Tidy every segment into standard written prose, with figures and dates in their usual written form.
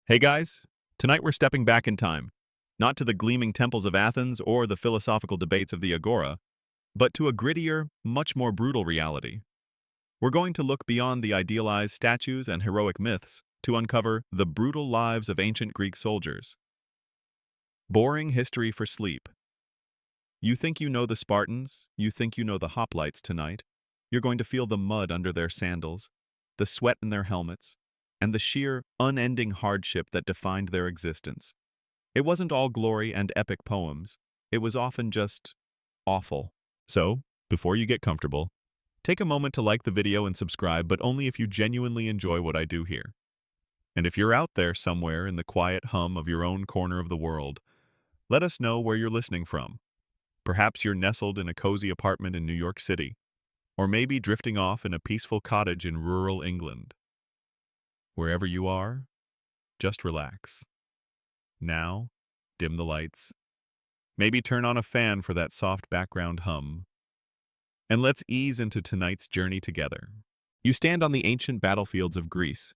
Hey guys, tonight we're stepping back in time, not to the gleaming temples of Athens or the philosophical debates of the Agora, but to a grittier, much more brutal reality. We're going to look beyond the idealized statues and heroic myths to uncover the brutal lives of ancient Greek soldiers. Boring history for sleep. You think you know the Spartans, you think you know the hoplites tonight. You're going to feel the mud under their sandals, the sweat in their helmets, and the sheer, unending hardship that defined their existence. It wasn't all glory and epic poems. It was often just awful. So, before you get comfortable, take a moment to like the video and subscribe, but only if you genuinely enjoy what I do here. And if you're out there somewhere in the quiet hum of your own corner of the world, let us know where you're listening from. Perhaps you're nestled in a cozy apartment in New York City, or maybe drifting off in a peaceful cottage in rural England. Wherever you are, just relax. Now, dim the lights. Maybe turn on a fan for that soft background hum. And let's ease into tonight's journey together. You stand on the ancient battlefields of Greece,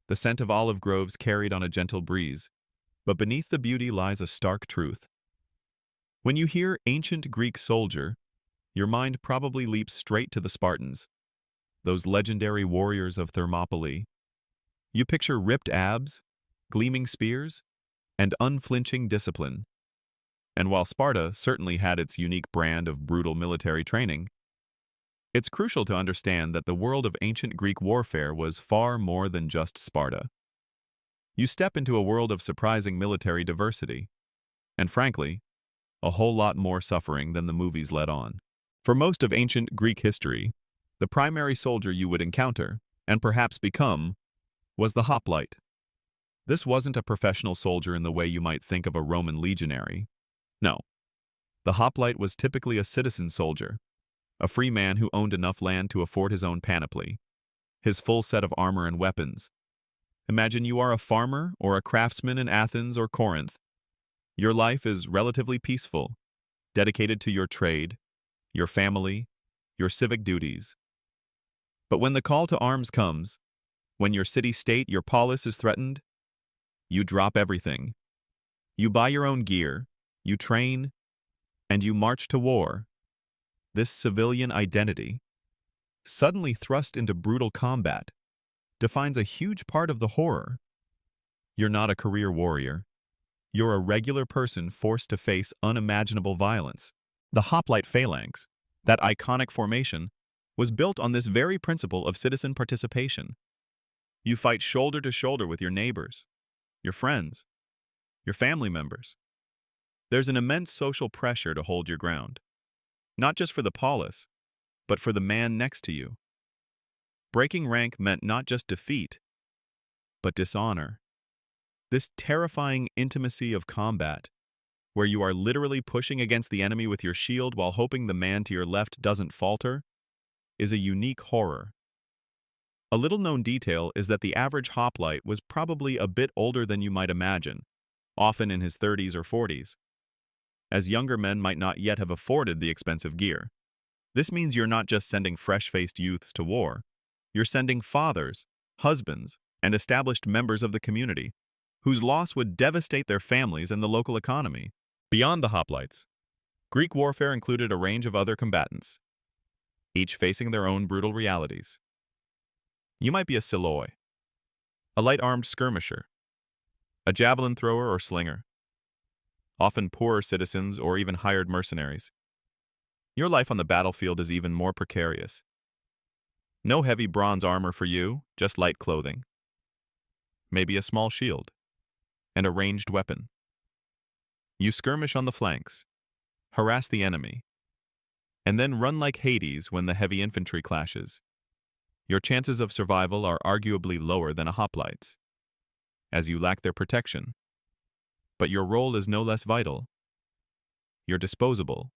the scent of olive groves carried on a gentle breeze, but beneath the beauty lies a stark truth. When you hear ancient Greek soldier, your mind probably leaps straight to the Spartans, those legendary warriors of Thermopylae. You picture ripped abs, gleaming spears, and unflinching discipline. And while Sparta certainly had its unique brand of brutal military training, it's crucial to understand that the world of ancient Greek warfare was far more than just Sparta. You step into a world of surprising military diversity, and frankly, a whole lot more suffering than the movies let on. For most of ancient Greek history, the primary soldier you would encounter, and perhaps become, was the hoplite. This wasn't a professional soldier in the way you might think of a Roman legionary. No. The hoplite was typically a citizen soldier, a free man who owned enough land to afford his own panoply, his full set of armor and weapons. Imagine you are a farmer or a craftsman in Athens or Corinth. Your life is relatively peaceful, dedicated to your trade, your family, your civic duties. But when the call to arms comes, when your city-state, your polis is threatened, you drop everything. You buy your own gear, you train, and you march to war. This civilian identity, suddenly thrust into brutal combat, defines a huge part of the horror. You're not a career warrior. You're a regular person forced to face unimaginable violence. The hoplite phalanx, that iconic formation, was built on this very principle of citizen participation. You fight shoulder to shoulder with your neighbors, your friends, your family members. There's an immense social pressure to hold your ground, not just for the polis, but for the man next to you. Breaking rank meant not just defeat, but dishonor. This terrifying intimacy of combat, where you are literally pushing against the enemy with your shield while hoping the man to your left doesn't falter, is a unique horror. A little-known detail is that the average hoplite was probably a bit older than you might imagine, often in his 30s or 40s, as younger men might not yet have afforded the expensive gear. This means you're not just sending fresh-faced youths to war, you're sending fathers, husbands, and established members of the community, whose loss would devastate their families and the local economy. Beyond the hoplites, Greek warfare included a range of other combatants, each facing their own brutal realities. You might be a Siloi, a light-armed skirmisher, a javelin thrower or slinger, often poorer citizens or even hired mercenaries. Your life on the battlefield is even more precarious. No heavy bronze armor for you, just light clothing. Maybe a small shield and a ranged weapon. You skirmish on the flanks, harass the enemy, and then run like Hades when the heavy infantry clashes. Your chances of survival are arguably lower than a hoplite's, as you lack their protection. But your role is no less vital. You're disposable,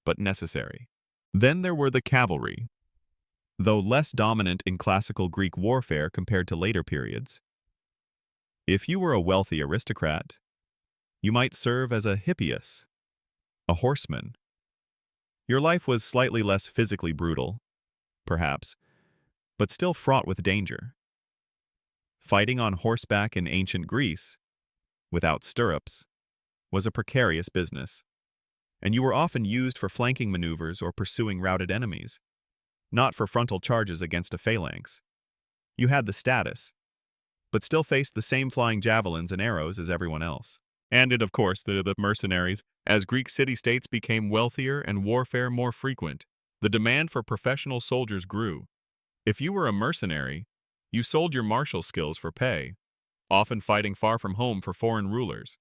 but necessary. Then there were the cavalry. Though less dominant in classical Greek warfare compared to later periods. If you were a wealthy aristocrat, you might serve as a hippias, a horseman. Your life was slightly less physically brutal, perhaps, but still fraught with danger. Fighting on horseback in ancient Greece, without stirrups, was a precarious business, and you were often used for flanking maneuvers or pursuing routed enemies, not for frontal charges against a phalanx. You had the status, but still faced the same flying javelins and arrows as everyone else. And it, of course, the mercenaries. As Greek city-states became wealthier and warfare more frequent, the demand for professional soldiers grew. If you were a mercenary, you sold your martial skills for pay, often fighting far from home for foreign rulers.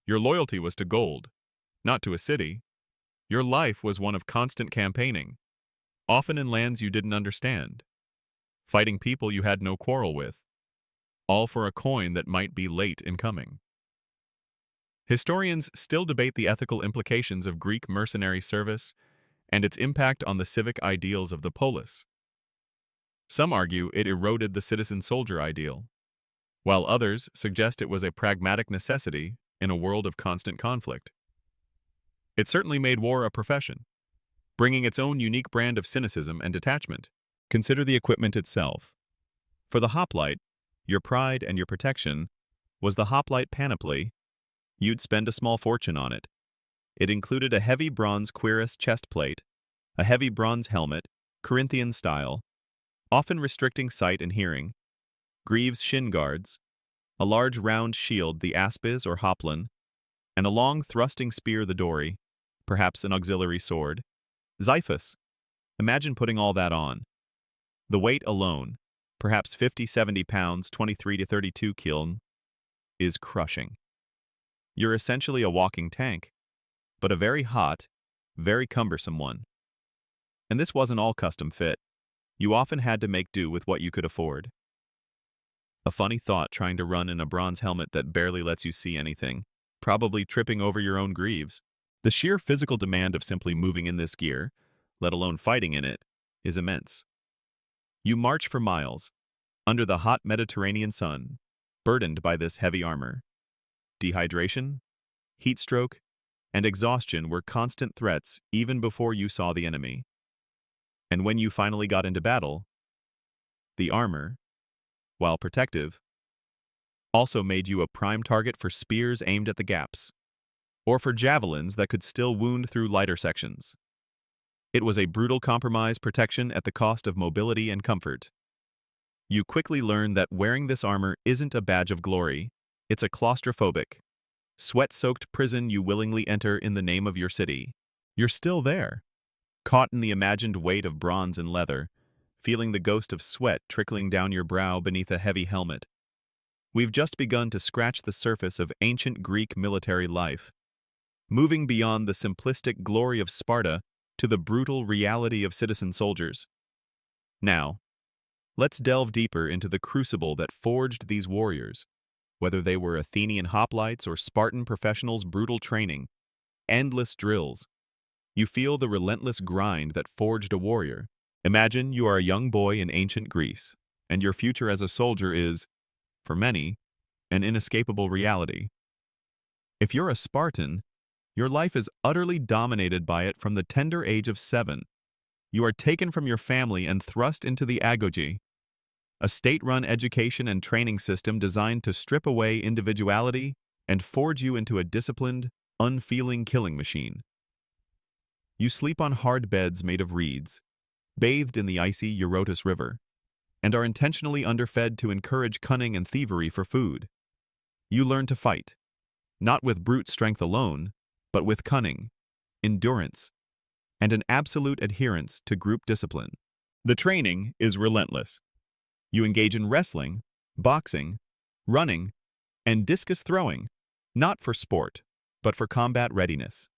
Your loyalty was to gold, not to a city. Your life was one of constant campaigning, often in lands you didn't understand, fighting people you had no quarrel with, all for a coin that might be late in coming. Historians still debate the ethical implications of Greek mercenary service and its impact on the civic ideals of the polis. Some argue it eroded the citizen-soldier ideal, while others suggest it was a pragmatic necessity in a world of constant conflict. It certainly made war a profession, bringing its own unique brand of cynicism and detachment. Consider the equipment itself. For the hoplite, your pride and your protection was the hoplite panoply. You'd spend a small fortune on it. It included a heavy bronze cuirass chest plate, a heavy bronze helmet, Corinthian style, often restricting sight and hearing, greaves shin guards, a large round shield the aspis or hoplon, and a long thrusting spear the dory, perhaps an auxiliary sword. Xiphus. Imagine putting all that on. The weight alone, perhaps 50-70 pounds, 23 to 32 kiln, is crushing. You're essentially a walking tank, but a very hot, very cumbersome one. And this wasn't all custom fit. You often had to make do with what you could afford. A funny thought trying to run in a bronze helmet that barely lets you see anything, probably tripping over your own greaves. The sheer physical demand of simply moving in this gear, let alone fighting in it, is immense. You march for miles, under the hot Mediterranean sun, burdened by this heavy armor. Dehydration, heat stroke, and exhaustion were constant threats even before you saw the enemy. And when you finally got into battle, the armor, while protective, also made you a prime target for spears aimed at the gaps, or for javelins that could still wound through lighter sections. It was a brutal compromise protection at the cost of mobility and comfort. You quickly learn that wearing this armor isn't a badge of glory, it's a claustrophobic, sweat-soaked prison you willingly enter in the name of your city. You're still there, caught in the imagined weight of bronze and leather, feeling the ghost of sweat trickling down your brow beneath a heavy helmet. We've just begun to scratch the surface of ancient Greek military life, moving beyond the simplistic glory of Sparta to the brutal reality of citizen soldiers. Now, let's delve deeper into the crucible that forged these warriors, whether they were Athenian hoplites or Spartan professionals. Brutal training, endless drills. You feel the relentless grind that forged a warrior. Imagine you are a young boy in ancient Greece, and your future as a soldier is, for many, an inescapable reality. If you're a Spartan, your life is utterly dominated by it from the tender age of 7. You are taken from your family and thrust into the agoge, a state-run education and training system designed to strip away individuality and forge you into a disciplined, unfeeling killing machine. You sleep on hard beds made of reeds, bathed in the icy Eurotas River, and are intentionally underfed to encourage cunning and thievery for food. You learn to fight, not with brute strength alone, but with cunning, endurance, and an absolute adherence to group discipline. The training is relentless. You engage in wrestling, boxing, running, and discus throwing, not for sport, but for combat readiness.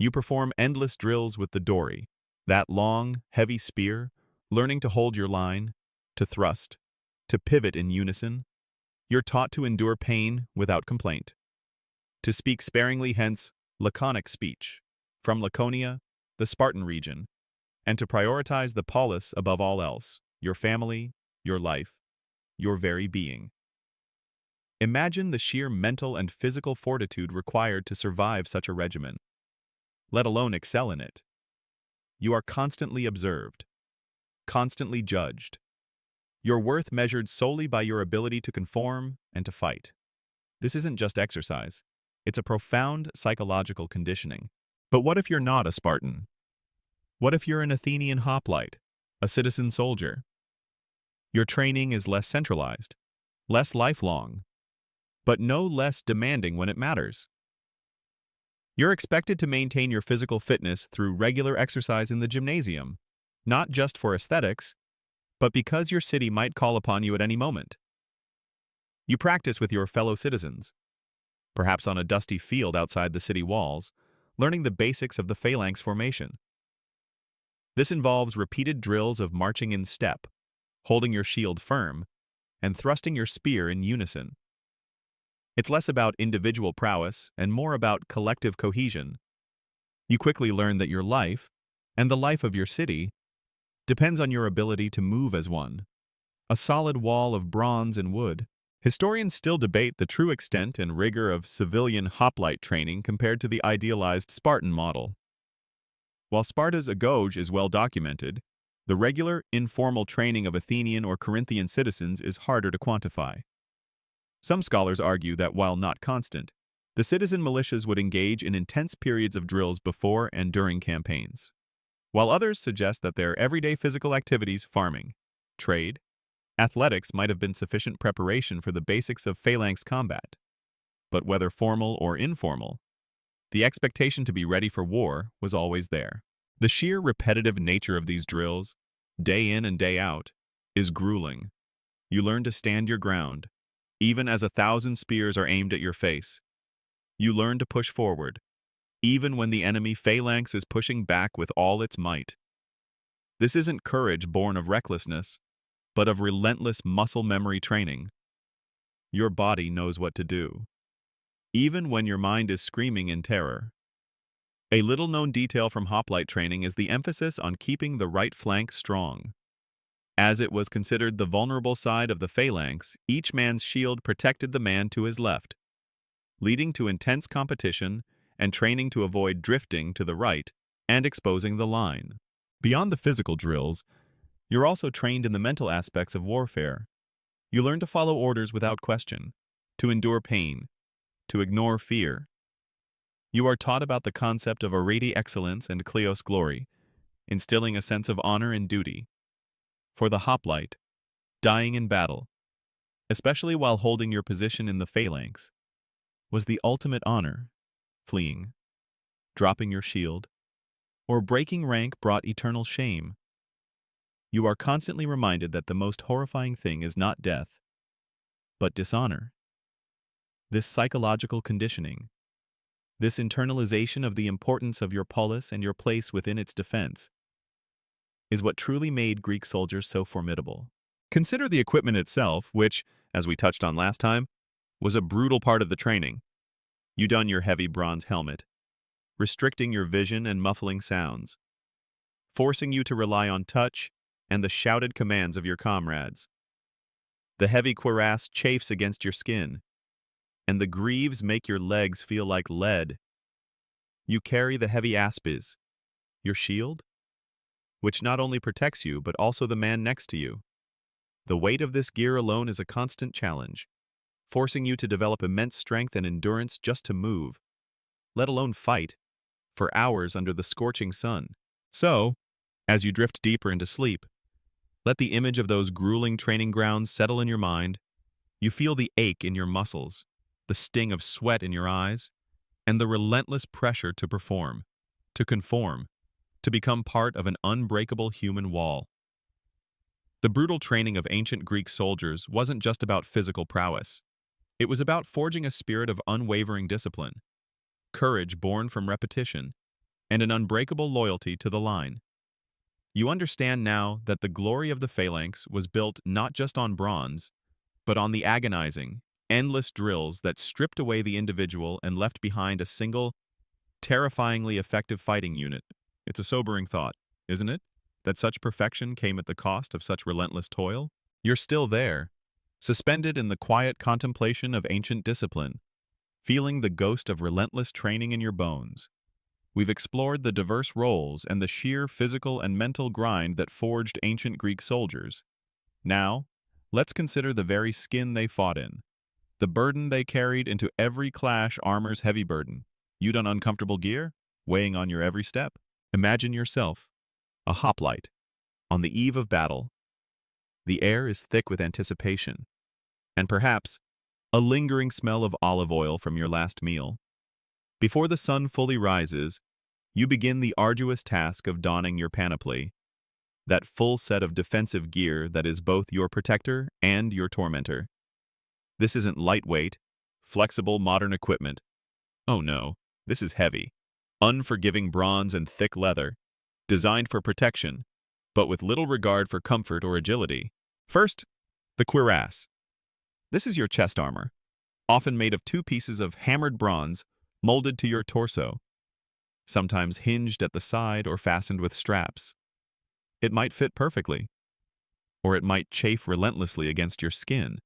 You perform endless drills with the dory, that long, heavy spear, learning to hold your line, to thrust, to pivot in unison. You're taught to endure pain without complaint, to speak sparingly, hence laconic speech, from Laconia, the Spartan region, and to prioritize the polis above all else, your family, your life, your very being. Imagine the sheer mental and physical fortitude required to survive such a regimen, let alone excel in it. You are constantly observed, constantly judged. Your worth measured solely by your ability to conform and to fight. This isn't just exercise. It's a profound psychological conditioning. But what if you're not a Spartan? What if you're an Athenian hoplite, a citizen soldier? Your training is less centralized, less lifelong, but no less demanding when it matters. You're expected to maintain your physical fitness through regular exercise in the gymnasium, not just for aesthetics, but because your city might call upon you at any moment. You practice with your fellow citizens, perhaps on a dusty field outside the city walls, learning the basics of the phalanx formation. This involves repeated drills of marching in step, holding your shield firm, and thrusting your spear in unison. It's less about individual prowess and more about collective cohesion. You quickly learn that your life, and the life of your city, depends on your ability to move as one, a solid wall of bronze and wood. Historians still debate the true extent and rigor of civilian hoplite training compared to the idealized Spartan model. While Sparta's agoge is well documented, the regular, informal training of Athenian or Corinthian citizens is harder to quantify. Some scholars argue that while not constant, the citizen militias would engage in intense periods of drills before and during campaigns, while others suggest that their everyday physical activities, farming, trade, athletics might have been sufficient preparation for the basics of phalanx combat. But whether formal or informal, the expectation to be ready for war was always there. The sheer repetitive nature of these drills, day in and day out, is grueling. You learn to stand your ground, even as 1,000 spears are aimed at your face. You learn to push forward, even when the enemy phalanx is pushing back with all its might. This isn't courage born of recklessness, but of relentless muscle memory training. Your body knows what to do, even when your mind is screaming in terror. A little-known detail from hoplite training is the emphasis on keeping the right flank strong. As it was considered the vulnerable side of the phalanx, each man's shield protected the man to his left, leading to intense competition and training to avoid drifting to the right and exposing the line. Beyond the physical drills, you're also trained in the mental aspects of warfare. You learn to follow orders without question, to endure pain, to ignore fear. You are taught about the concept of arete excellence and kleos glory, instilling a sense of honor and duty. For the hoplite, dying in battle, especially while holding your position in the phalanx, was the ultimate honor. Fleeing, dropping your shield, or breaking rank brought eternal shame. You are constantly reminded that the most horrifying thing is not death, but dishonor. This psychological conditioning, this internalization of the importance of your polis and your place within its defense, is what truly made Greek soldiers so formidable. Consider the equipment itself, which, as we touched on last time, was a brutal part of the training. You don your heavy bronze helmet, restricting your vision and muffling sounds, forcing you to rely on touch and the shouted commands of your comrades. The heavy cuirass chafes against your skin, and the greaves make your legs feel like lead. You carry the heavy aspis, your shield, which not only protects you but also the man next to you. The weight of this gear alone is a constant challenge, forcing you to develop immense strength and endurance just to move, let alone fight, for hours under the scorching sun. So, as you drift deeper into sleep, let the image of those grueling training grounds settle in your mind. You feel the ache in your muscles, the sting of sweat in your eyes, and the relentless pressure to perform, to conform, to become part of an unbreakable human wall. The brutal training of ancient Greek soldiers wasn't just about physical prowess. It was about forging a spirit of unwavering discipline, courage born from repetition, and an unbreakable loyalty to the line. You understand now that the glory of the phalanx was built not just on bronze, but on the agonizing, endless drills that stripped away the individual and left behind a single, terrifyingly effective fighting unit. It's a sobering thought, isn't it? That such perfection came at the cost of such relentless toil? You're still there, suspended in the quiet contemplation of ancient discipline, feeling the ghost of relentless training in your bones. We've explored the diverse roles and the sheer physical and mental grind that forged ancient Greek soldiers. Now, let's consider the very skin they fought in. The burden they carried into every clash, armor's heavy burden. You done uncomfortable gear, weighing on your every step. Imagine yourself, a hoplite, on the eve of battle. The air is thick with anticipation, and perhaps a lingering smell of olive oil from your last meal. Before the sun fully rises, you begin the arduous task of donning your panoply, that full set of defensive gear that is both your protector and your tormentor. This isn't lightweight, flexible modern equipment. Oh no, this is heavy, unforgiving bronze and thick leather, designed for protection, but with little regard for comfort or agility. First, the cuirass. This is your chest armor, often made of two pieces of hammered bronze molded to your torso, sometimes hinged at the side or fastened with straps. It might fit perfectly, or it might chafe relentlessly against your skin.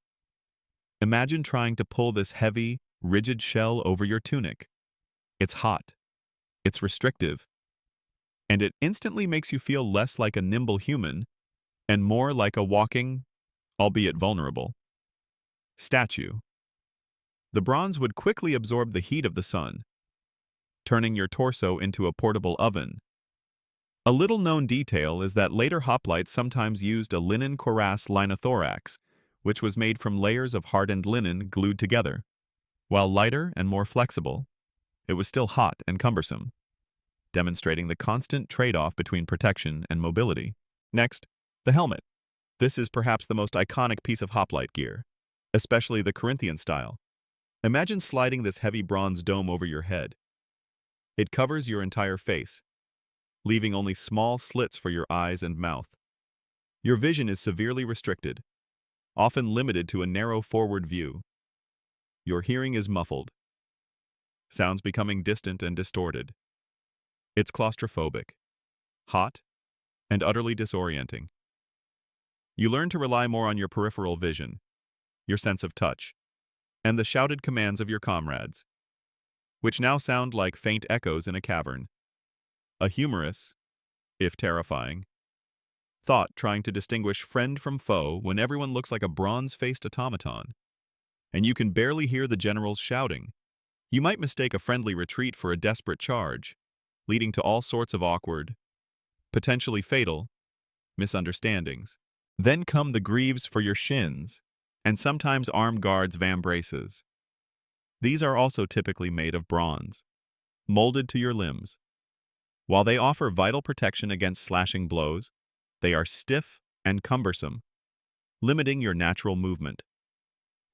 Imagine trying to pull this heavy, rigid shell over your tunic. It's hot, it's restrictive, and it instantly makes you feel less like a nimble human and more like a walking, albeit vulnerable, statue. The bronze would quickly absorb the heat of the sun, turning your torso into a portable oven. A little-known detail is that later hoplites sometimes used a linen cuirass linothorax, which was made from layers of hardened linen glued together. While lighter and more flexible, it was still hot and cumbersome, demonstrating the constant trade-off between protection and mobility. Next, the helmet. This is perhaps the most iconic piece of hoplite gear, especially the Corinthian style. Imagine sliding this heavy bronze dome over your head. It covers your entire face, leaving only small slits for your eyes and mouth. Your vision is severely restricted, often limited to a narrow forward view. Your hearing is muffled, sounds becoming distant and distorted. It's claustrophobic, hot, and utterly disorienting. You learn to rely more on your peripheral vision, your sense of touch, and the shouted commands of your comrades, which now sound like faint echoes in a cavern. A humorous, if terrifying, thought trying to distinguish friend from foe when everyone looks like a bronze-faced automaton, and you can barely hear the generals shouting. You might mistake a friendly retreat for a desperate charge, leading to all sorts of awkward, potentially fatal, misunderstandings. Then come the greaves for your shins, and sometimes armed guards' vambraces. These are also typically made of bronze, molded to your limbs. While they offer vital protection against slashing blows, they are stiff and cumbersome, limiting your natural movement.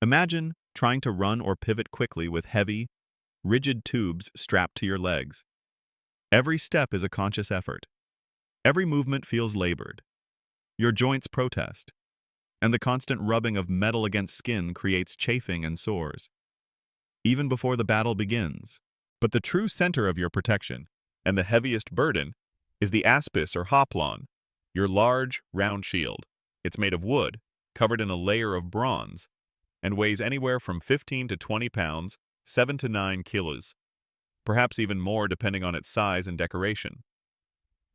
Imagine trying to run or pivot quickly with heavy, rigid tubes strapped to your legs. Every step is a conscious effort. Every movement feels labored. Your joints protest, and the constant rubbing of metal against skin creates chafing and sores, even before the battle begins. But the true center of your protection, and the heaviest burden, is the aspis or hoplon, your large, round shield. It's made of wood, covered in a layer of bronze, and weighs anywhere from 15 to 20 pounds, 7 to 9 kilos, perhaps even more depending on its size and decoration.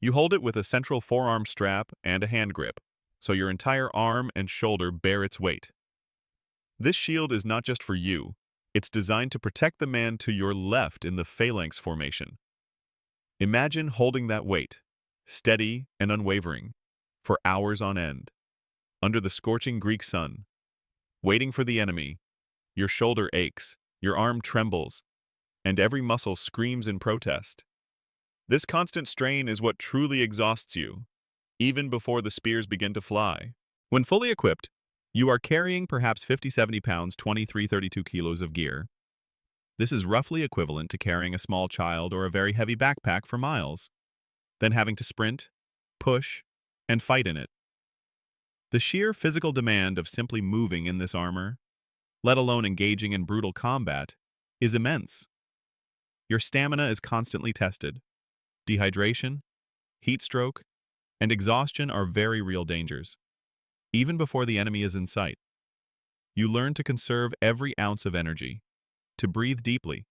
You hold it with a central forearm strap and a hand grip, so your entire arm and shoulder bear its weight. This shield is not just for you, it's designed to protect the man to your left in the phalanx formation. Imagine holding that weight, steady and unwavering, for hours on end, under the scorching Greek sun, waiting for the enemy. Your shoulder aches, your arm trembles, and every muscle screams in protest. This constant strain is what truly exhausts you, even before the spears begin to fly. When fully equipped, you are carrying perhaps 50-70 pounds, 23-32 kilos of gear. This is roughly equivalent to carrying a small child or a very heavy backpack for miles, then having to sprint, push, and fight in it. The sheer physical demand of simply moving in this armor, let alone engaging in brutal combat, is immense. Your stamina is constantly tested. Dehydration, heat stroke, and exhaustion are very real dangers, even before the enemy is in sight. You learn to conserve every ounce of energy, to breathe deeply,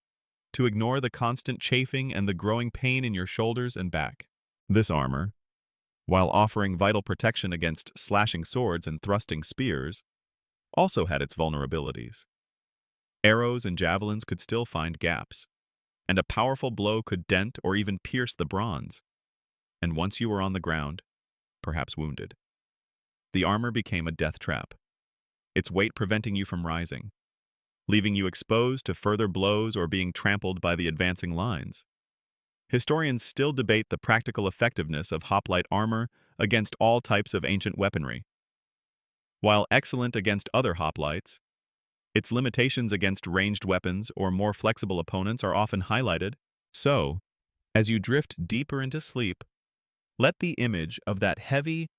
to ignore the constant chafing and the growing pain in your shoulders and back. This armor, while offering vital protection against slashing swords and thrusting spears, also had its vulnerabilities. Arrows and javelins could still find gaps, and a powerful blow could dent or even pierce the bronze. And once you were on the ground, perhaps wounded, the armor became a death trap, its weight preventing you from rising, leaving you exposed to further blows or being trampled by the advancing lines. Historians still debate the practical effectiveness of hoplite armor against all types of ancient weaponry. While excellent against other hoplites, its limitations against ranged weapons or more flexible opponents are often highlighted. So, as you drift deeper into sleep, let the image of that heavy,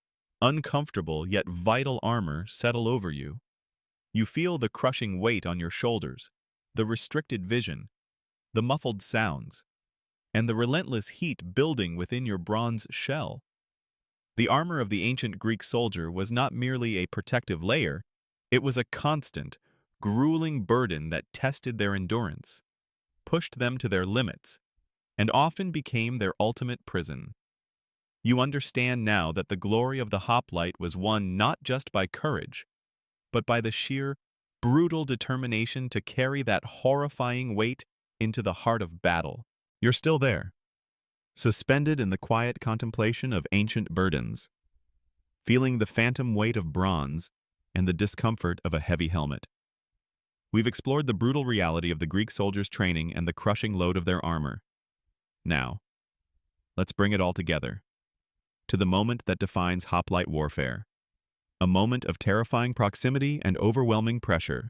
uncomfortable yet vital armor settle over you. You feel the crushing weight on your shoulders, the restricted vision, the muffled sounds, and the relentless heat building within your bronze shell. The armor of the ancient Greek soldier was not merely a protective layer, it was a constant, grueling burden that tested their endurance, pushed them to their limits, and often became their ultimate prison. You understand now that the glory of the hoplite was won not just by courage, but by the sheer, brutal determination to carry that horrifying weight into the heart of battle. You're still there, suspended in the quiet contemplation of ancient burdens, feeling the phantom weight of bronze and the discomfort of a heavy helmet. We've explored the brutal reality of the Greek soldiers' training and the crushing load of their armor. Now, let's bring it all together, to the moment that defines hoplite warfare. A moment of terrifying proximity and overwhelming pressure.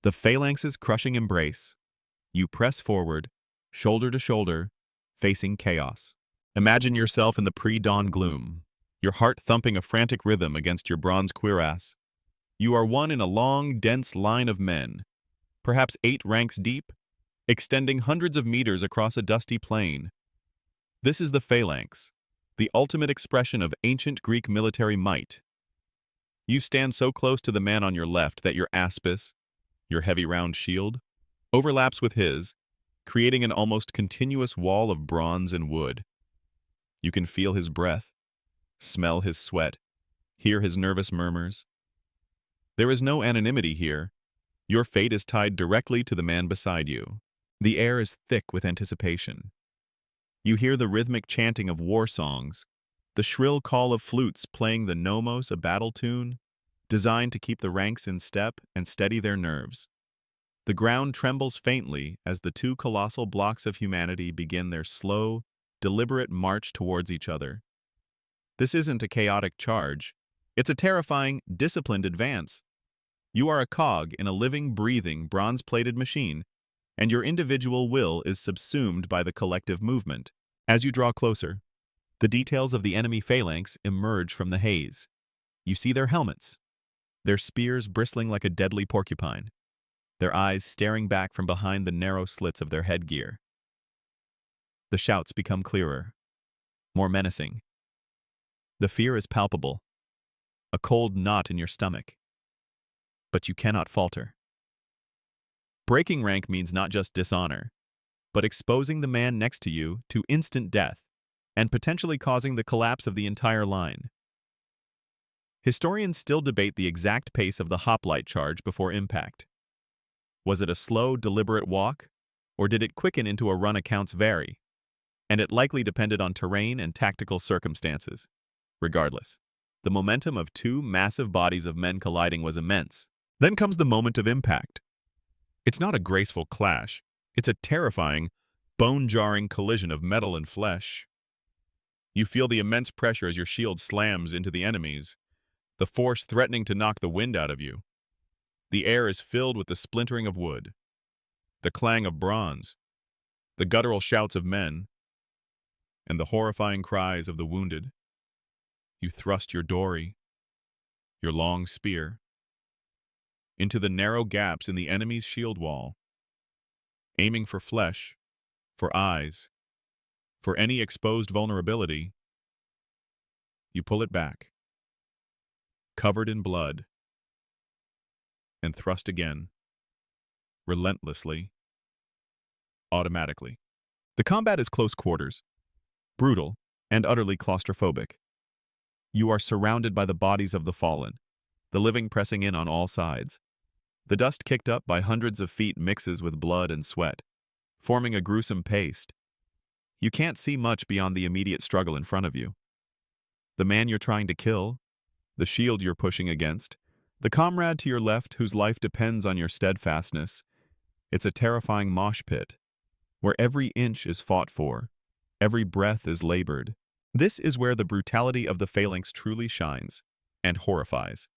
The phalanx's crushing embrace. You press forward, shoulder to shoulder, facing chaos. Imagine yourself in the pre-dawn gloom, your heart thumping a frantic rhythm against your bronze cuirass. You are one in a long, dense line of men, perhaps 8 ranks deep, extending hundreds of meters across a dusty plain. This is the phalanx, the ultimate expression of ancient Greek military might. You stand so close to the man on your left that your aspis, your heavy round shield, overlaps with his, creating an almost continuous wall of bronze and wood. You can feel his breath, smell his sweat, hear his nervous murmurs. There is no anonymity here. Your fate is tied directly to the man beside you. The air is thick with anticipation. You hear the rhythmic chanting of war songs, the shrill call of flutes playing the nomos, a battle tune, designed to keep the ranks in step and steady their nerves. The ground trembles faintly as the 2 colossal blocks of humanity begin their slow, deliberate march towards each other. This isn't a chaotic charge. It's a terrifying, disciplined advance. You are a cog in a living, breathing, bronze-plated machine, and your individual will is subsumed by the collective movement. As you draw closer, the details of the enemy phalanx emerge from the haze. You see their helmets, their spears bristling like a deadly porcupine, their eyes staring back from behind the narrow slits of their headgear. The shouts become clearer, more menacing. The fear is palpable, a cold knot in your stomach. But you cannot falter. Breaking rank means not just dishonor, but exposing the man next to you to instant death and potentially causing the collapse of the entire line. Historians still debate the exact pace of the hoplite charge before impact. Was it a slow, deliberate walk, or did it quicken into a run? Accounts vary, and it likely depended on terrain and tactical circumstances. Regardless, the momentum of 2 massive bodies of men colliding was immense. Then comes the moment of impact. It's not a graceful clash. It's a terrifying, bone-jarring collision of metal and flesh. You feel the immense pressure as your shield slams into the enemies, the force threatening to knock the wind out of you. The air is filled with the splintering of wood, the clang of bronze, the guttural shouts of men, and the horrifying cries of the wounded. You thrust your dory, your long spear, into the narrow gaps in the enemy's shield wall, aiming for flesh, for eyes, for any exposed vulnerability. You pull it back, covered in blood, and thrust again, relentlessly, automatically. The combat is close quarters, brutal, and utterly claustrophobic. You are surrounded by the bodies of the fallen, the living pressing in on all sides. The dust kicked up by hundreds of feet mixes with blood and sweat, forming a gruesome paste. You can't see much beyond the immediate struggle in front of you. The man you're trying to kill, the shield you're pushing against, the comrade to your left whose life depends on your steadfastness. It's a terrifying mosh pit, where every inch is fought for, every breath is labored. This is where the brutality of the phalanx truly shines and horrifies.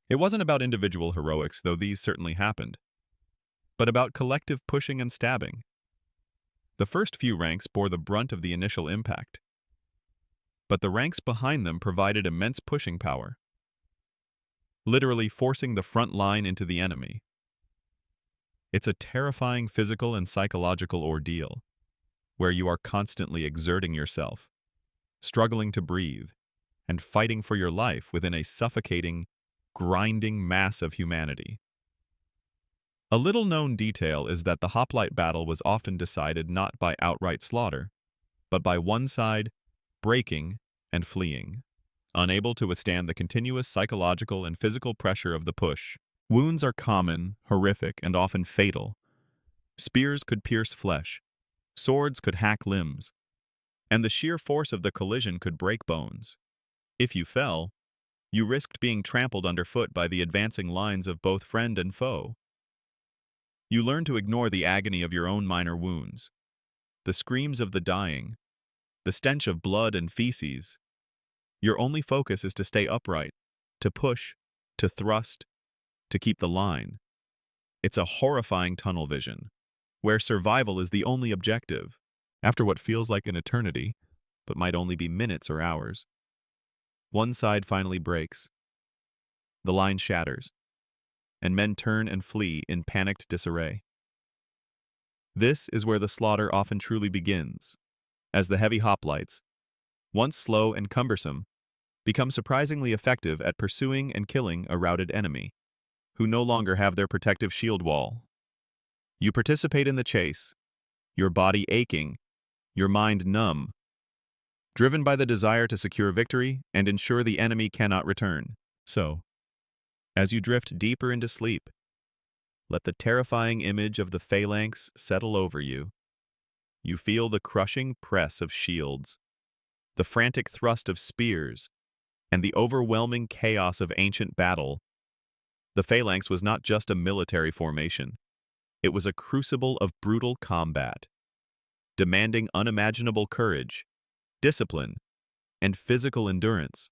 It wasn't about individual heroics, though these certainly happened, but about collective pushing and stabbing. The first few ranks bore the brunt of the initial impact, but the ranks behind them provided immense pushing power, literally forcing the front line into the enemy. It's a terrifying physical and psychological ordeal, where you are constantly exerting yourself, struggling to breathe, and fighting for your life within a suffocating, grinding mass of humanity. A little-known detail is that the hoplite battle was often decided not by outright slaughter, but by one side breaking and fleeing, unable to withstand the continuous psychological and physical pressure of the push. Wounds are common, horrific, and often fatal. Spears could pierce flesh, swords could hack limbs, and the sheer force of the collision could break bones. If you fell, you risked being trampled underfoot by the advancing lines of both friend and foe. You learn to ignore the agony of your own minor wounds, the screams of the dying, the stench of blood and feces. Your only focus is to stay upright, to push, to thrust, to keep the line. It's a horrifying tunnel vision, where survival is the only objective, after what feels like an eternity, but might only be minutes or hours. One side finally breaks. The line shatters, and men turn and flee in panicked disarray. This is where the slaughter often truly begins, as the heavy hoplites, once slow and cumbersome, become surprisingly effective at pursuing and killing a routed enemy, who no longer have their protective shield wall. You participate in the chase, your body aching, your mind numb, driven by the desire to secure victory and ensure the enemy cannot return. So, as you drift deeper into sleep, let the terrifying image of the phalanx settle over you. You feel the crushing press of shields, the frantic thrust of spears, and the overwhelming chaos of ancient battle. The phalanx was not just a military formation. It was a crucible of brutal combat, demanding unimaginable courage, discipline, and physical endurance.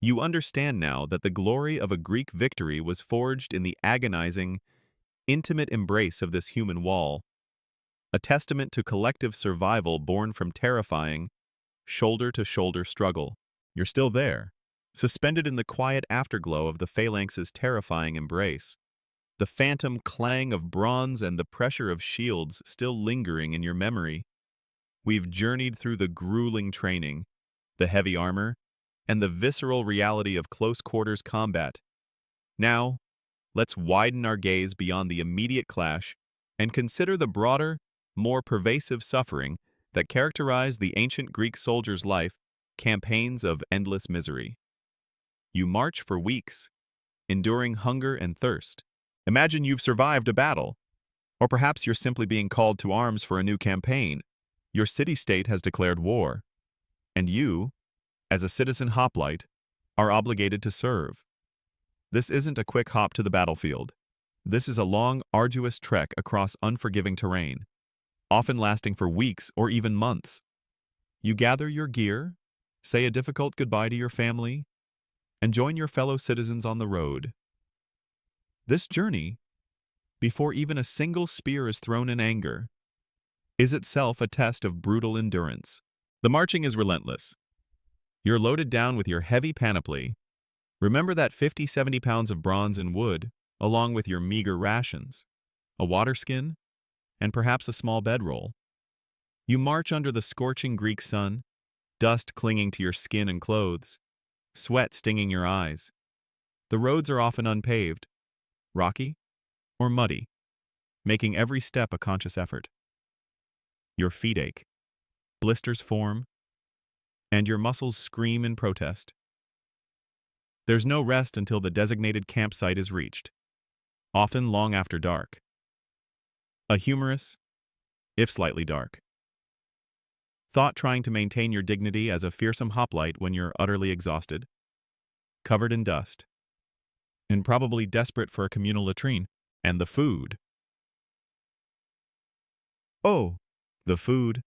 You understand now that the glory of a Greek victory was forged in the agonizing, intimate embrace of this human wall, a testament to collective survival born from terrifying, shoulder-to-shoulder struggle. You're still there, suspended in the quiet afterglow of the phalanx's terrifying embrace, the phantom clang of bronze and the pressure of shields still lingering in your memory. We've journeyed through the grueling training, the heavy armor, and the visceral reality of close-quarters combat. Now, let's widen our gaze beyond the immediate clash and consider the broader, more pervasive suffering that characterized the ancient Greek soldier's life, campaigns of endless misery. You march for weeks, enduring hunger and thirst. Imagine you've survived a battle, or perhaps you're simply being called to arms for a new campaign. Your city-state has declared war, and you, as a citizen hoplite, are obligated to serve. This isn't a quick hop to the battlefield. This is a long, arduous trek across unforgiving terrain, often lasting for weeks or even months. You gather your gear, say a difficult goodbye to your family, and join your fellow citizens on the road. This journey, before even a single spear is thrown in anger, is itself a test of brutal endurance. The marching is relentless. You're loaded down with your heavy panoply. Remember that 50-70 pounds of bronze and wood, along with your meager rations, a water skin, and perhaps a small bedroll. You march under the scorching Greek sun, dust clinging to your skin and clothes, sweat stinging your eyes. The roads are often unpaved, rocky, or muddy, making every step a conscious effort. Your feet ache, blisters form, and your muscles scream in protest. There's no rest until the designated campsite is reached, often long after dark. A humorous, if slightly dark, thought trying to maintain your dignity as a fearsome hoplite when you're utterly exhausted, covered in dust, and probably desperate for a communal latrine. And the food. Oh, the food.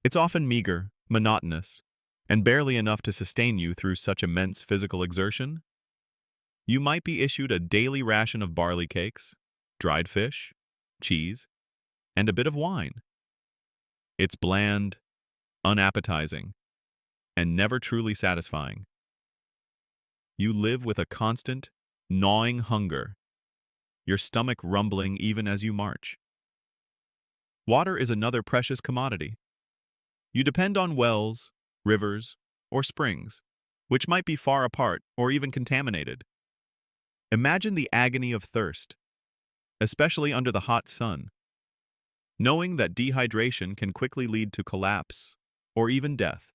It's often meager, monotonous, and barely enough to sustain you through such immense physical exertion. You might be issued a daily ration of barley cakes, dried fish, cheese, and a bit of wine. It's bland, unappetizing, and never truly satisfying. You live with a constant, gnawing hunger, your stomach rumbling even as you march. Water is another precious commodity. You depend on wells, rivers, or springs, which might be far apart or even contaminated. Imagine the agony of thirst, especially under the hot sun, knowing that dehydration can quickly lead to collapse or even death.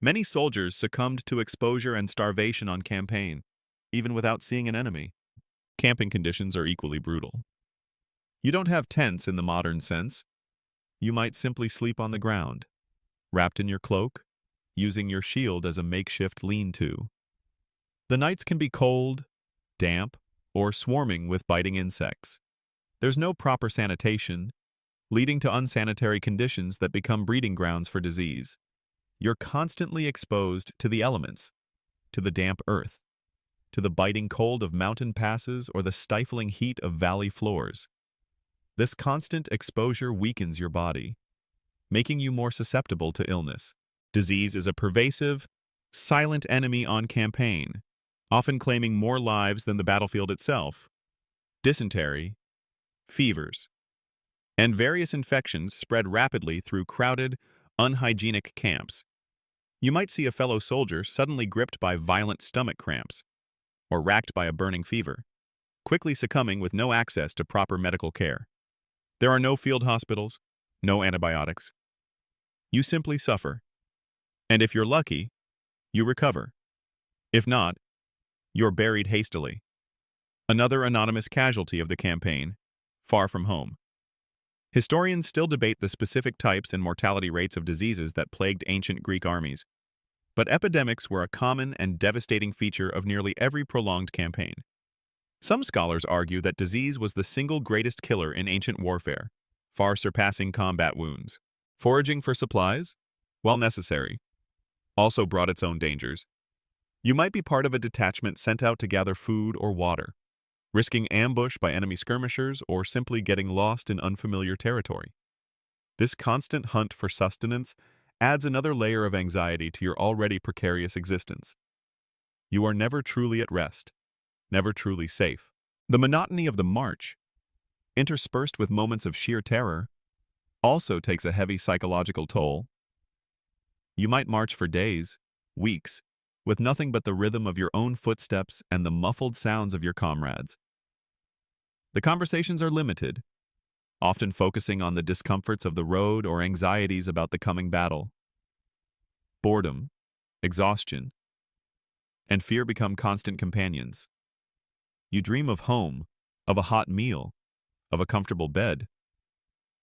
Many soldiers succumbed to exposure and starvation on campaign, even without seeing an enemy. Camping conditions are equally brutal. You don't have tents in the modern sense. You might simply sleep on the ground, wrapped in your cloak, using your shield as a makeshift lean-to. The nights can be cold, damp, or swarming with biting insects. There's no proper sanitation, leading to unsanitary conditions that become breeding grounds for disease. You're constantly exposed to the elements, to the damp earth, to the biting cold of mountain passes or the stifling heat of valley floors. This constant exposure weakens your body, making you more susceptible to illness. Disease is a pervasive, silent enemy on campaign, often claiming more lives than the battlefield itself. Dysentery, fevers, and various infections spread rapidly through crowded, unhygienic camps. You might see a fellow soldier suddenly gripped by violent stomach cramps, or racked by a burning fever, quickly succumbing with no access to proper medical care. There are no field hospitals, no antibiotics. You simply suffer. And if you're lucky, you recover. If not, you're buried hastily. Another anonymous casualty of the campaign, far from home. Historians still debate the specific types and mortality rates of diseases that plagued ancient Greek armies, but epidemics were a common and devastating feature of nearly every prolonged campaign. Some scholars argue that disease was the single greatest killer in ancient warfare, far surpassing combat wounds. Foraging for supplies, while necessary, also brought its own dangers. You might be part of a detachment sent out to gather food or water, risking ambush by enemy skirmishers or simply getting lost in unfamiliar territory. This constant hunt for sustenance adds another layer of anxiety to your already precarious existence. You are never truly at rest, never truly safe. The monotony of the march, interspersed with moments of sheer terror, also takes a heavy psychological toll. You might march for days, weeks, with nothing but the rhythm of your own footsteps and the muffled sounds of your comrades. The conversations are limited, often focusing on the discomforts of the road or anxieties about the coming battle. Boredom, exhaustion, and fear become constant companions. You dream of home, of a hot meal, of a comfortable bed.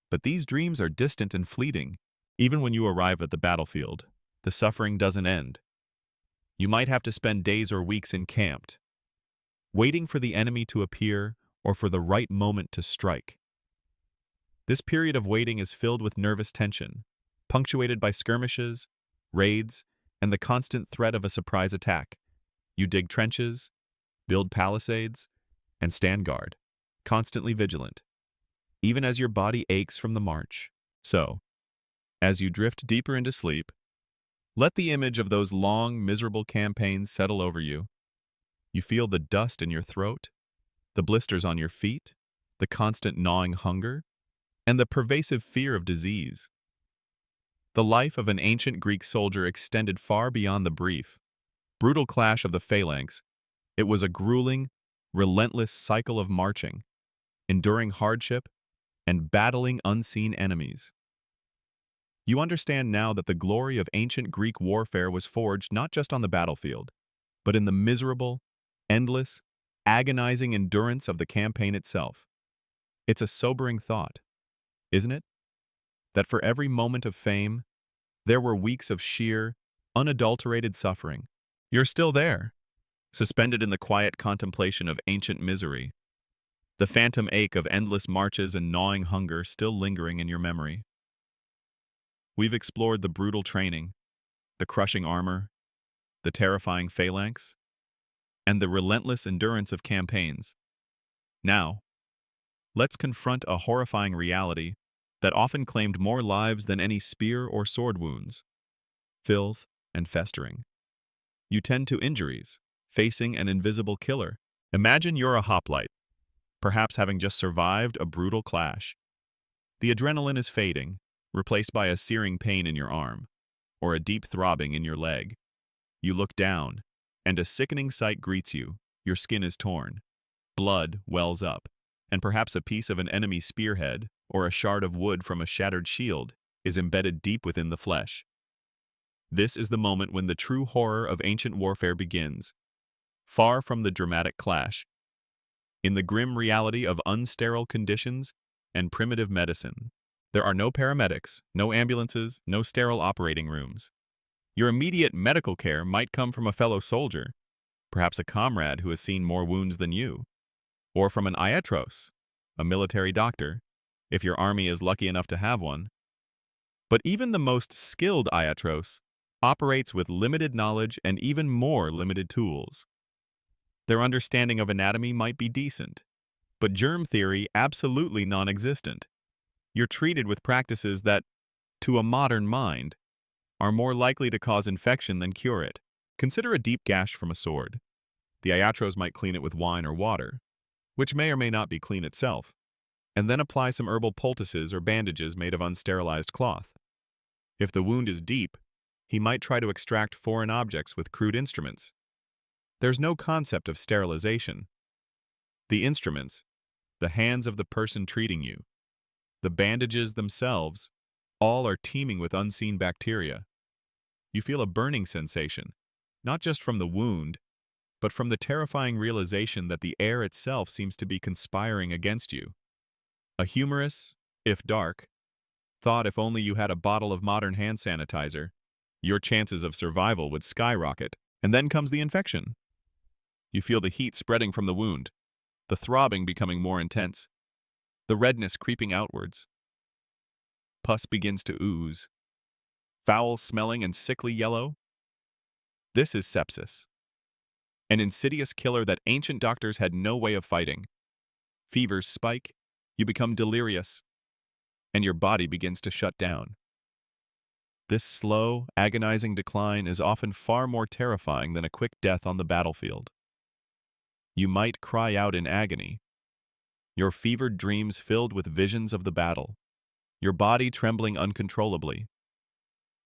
But these dreams are distant and fleeting. Even when you arrive at the battlefield, the suffering doesn't end. You might have to spend days or weeks encamped, waiting for the enemy to appear or for the right moment to strike. This period of waiting is filled with nervous tension, punctuated by skirmishes, raids, and the constant threat of a surprise attack. You dig trenches, build palisades, and stand guard, constantly vigilant, even as your body aches from the march. So, as you drift deeper into sleep, let the image of those long, miserable campaigns settle over you. You feel the dust in your throat, the blisters on your feet, the constant gnawing hunger, and the pervasive fear of disease. The life of an ancient Greek soldier extended far beyond the brief, brutal clash of the phalanx. It was a grueling, relentless cycle of marching, enduring hardship, and battling unseen enemies. You understand now that the glory of ancient Greek warfare was forged not just on the battlefield, but in the miserable, endless, agonizing endurance of the campaign itself. It's a sobering thought, isn't it? That for every moment of fame, there were weeks of sheer, unadulterated suffering. You're still there, suspended in the quiet contemplation of ancient misery, the phantom ache of endless marches and gnawing hunger still lingering in your memory. We've explored the brutal training, the crushing armor, the terrifying phalanx, and the relentless endurance of campaigns. Now, let's confront a horrifying reality that often claimed more lives than any spear or sword wounds: filth and festering. You tend to injuries, facing an invisible killer. Imagine you're a hoplite, perhaps having just survived a brutal clash. The adrenaline is fading, replaced by a searing pain in your arm, or a deep throbbing in your leg. You look down, and a sickening sight greets you. Your skin is torn. Blood wells up, and perhaps a piece of an enemy spearhead or a shard of wood from a shattered shield is embedded deep within the flesh. This is the moment when the true horror of ancient warfare begins. Far from the dramatic clash, in the grim reality of unsterile conditions and primitive medicine, there are no paramedics, no ambulances, no sterile operating rooms. Your immediate medical care might come from a fellow soldier, perhaps a comrade who has seen more wounds than you, or from an iatros, a military doctor, if your army is lucky enough to have one. But even the most skilled iatros operates with limited knowledge and even more limited tools. Their understanding of anatomy might be decent, but germ theory absolutely non-existent. You're treated with practices that, to a modern mind, are more likely to cause infection than cure it. Consider a deep gash from a sword. The iatros might clean it with wine or water, which may or may not be clean itself, and then apply some herbal poultices or bandages made of unsterilized cloth. If the wound is deep, he might try to extract foreign objects with crude instruments. There's no concept of sterilization. The instruments, the hands of the person treating you, the bandages themselves, all are teeming with unseen bacteria. You feel a burning sensation, not just from the wound, but from the terrifying realization that the air itself seems to be conspiring against you. A humorous, if dark, thought: if only you had a bottle of modern hand sanitizer, your chances of survival would skyrocket. And then comes the infection. You feel the heat spreading from the wound, the throbbing becoming more intense, the redness creeping outwards. Pus begins to ooze, foul-smelling and sickly yellow. This is sepsis, an insidious killer that ancient doctors had no way of fighting. Fevers spike, you become delirious, and your body begins to shut down. This slow, agonizing decline is often far more terrifying than a quick death on the battlefield. You might cry out in agony, your fevered dreams filled with visions of the battle, your body trembling uncontrollably.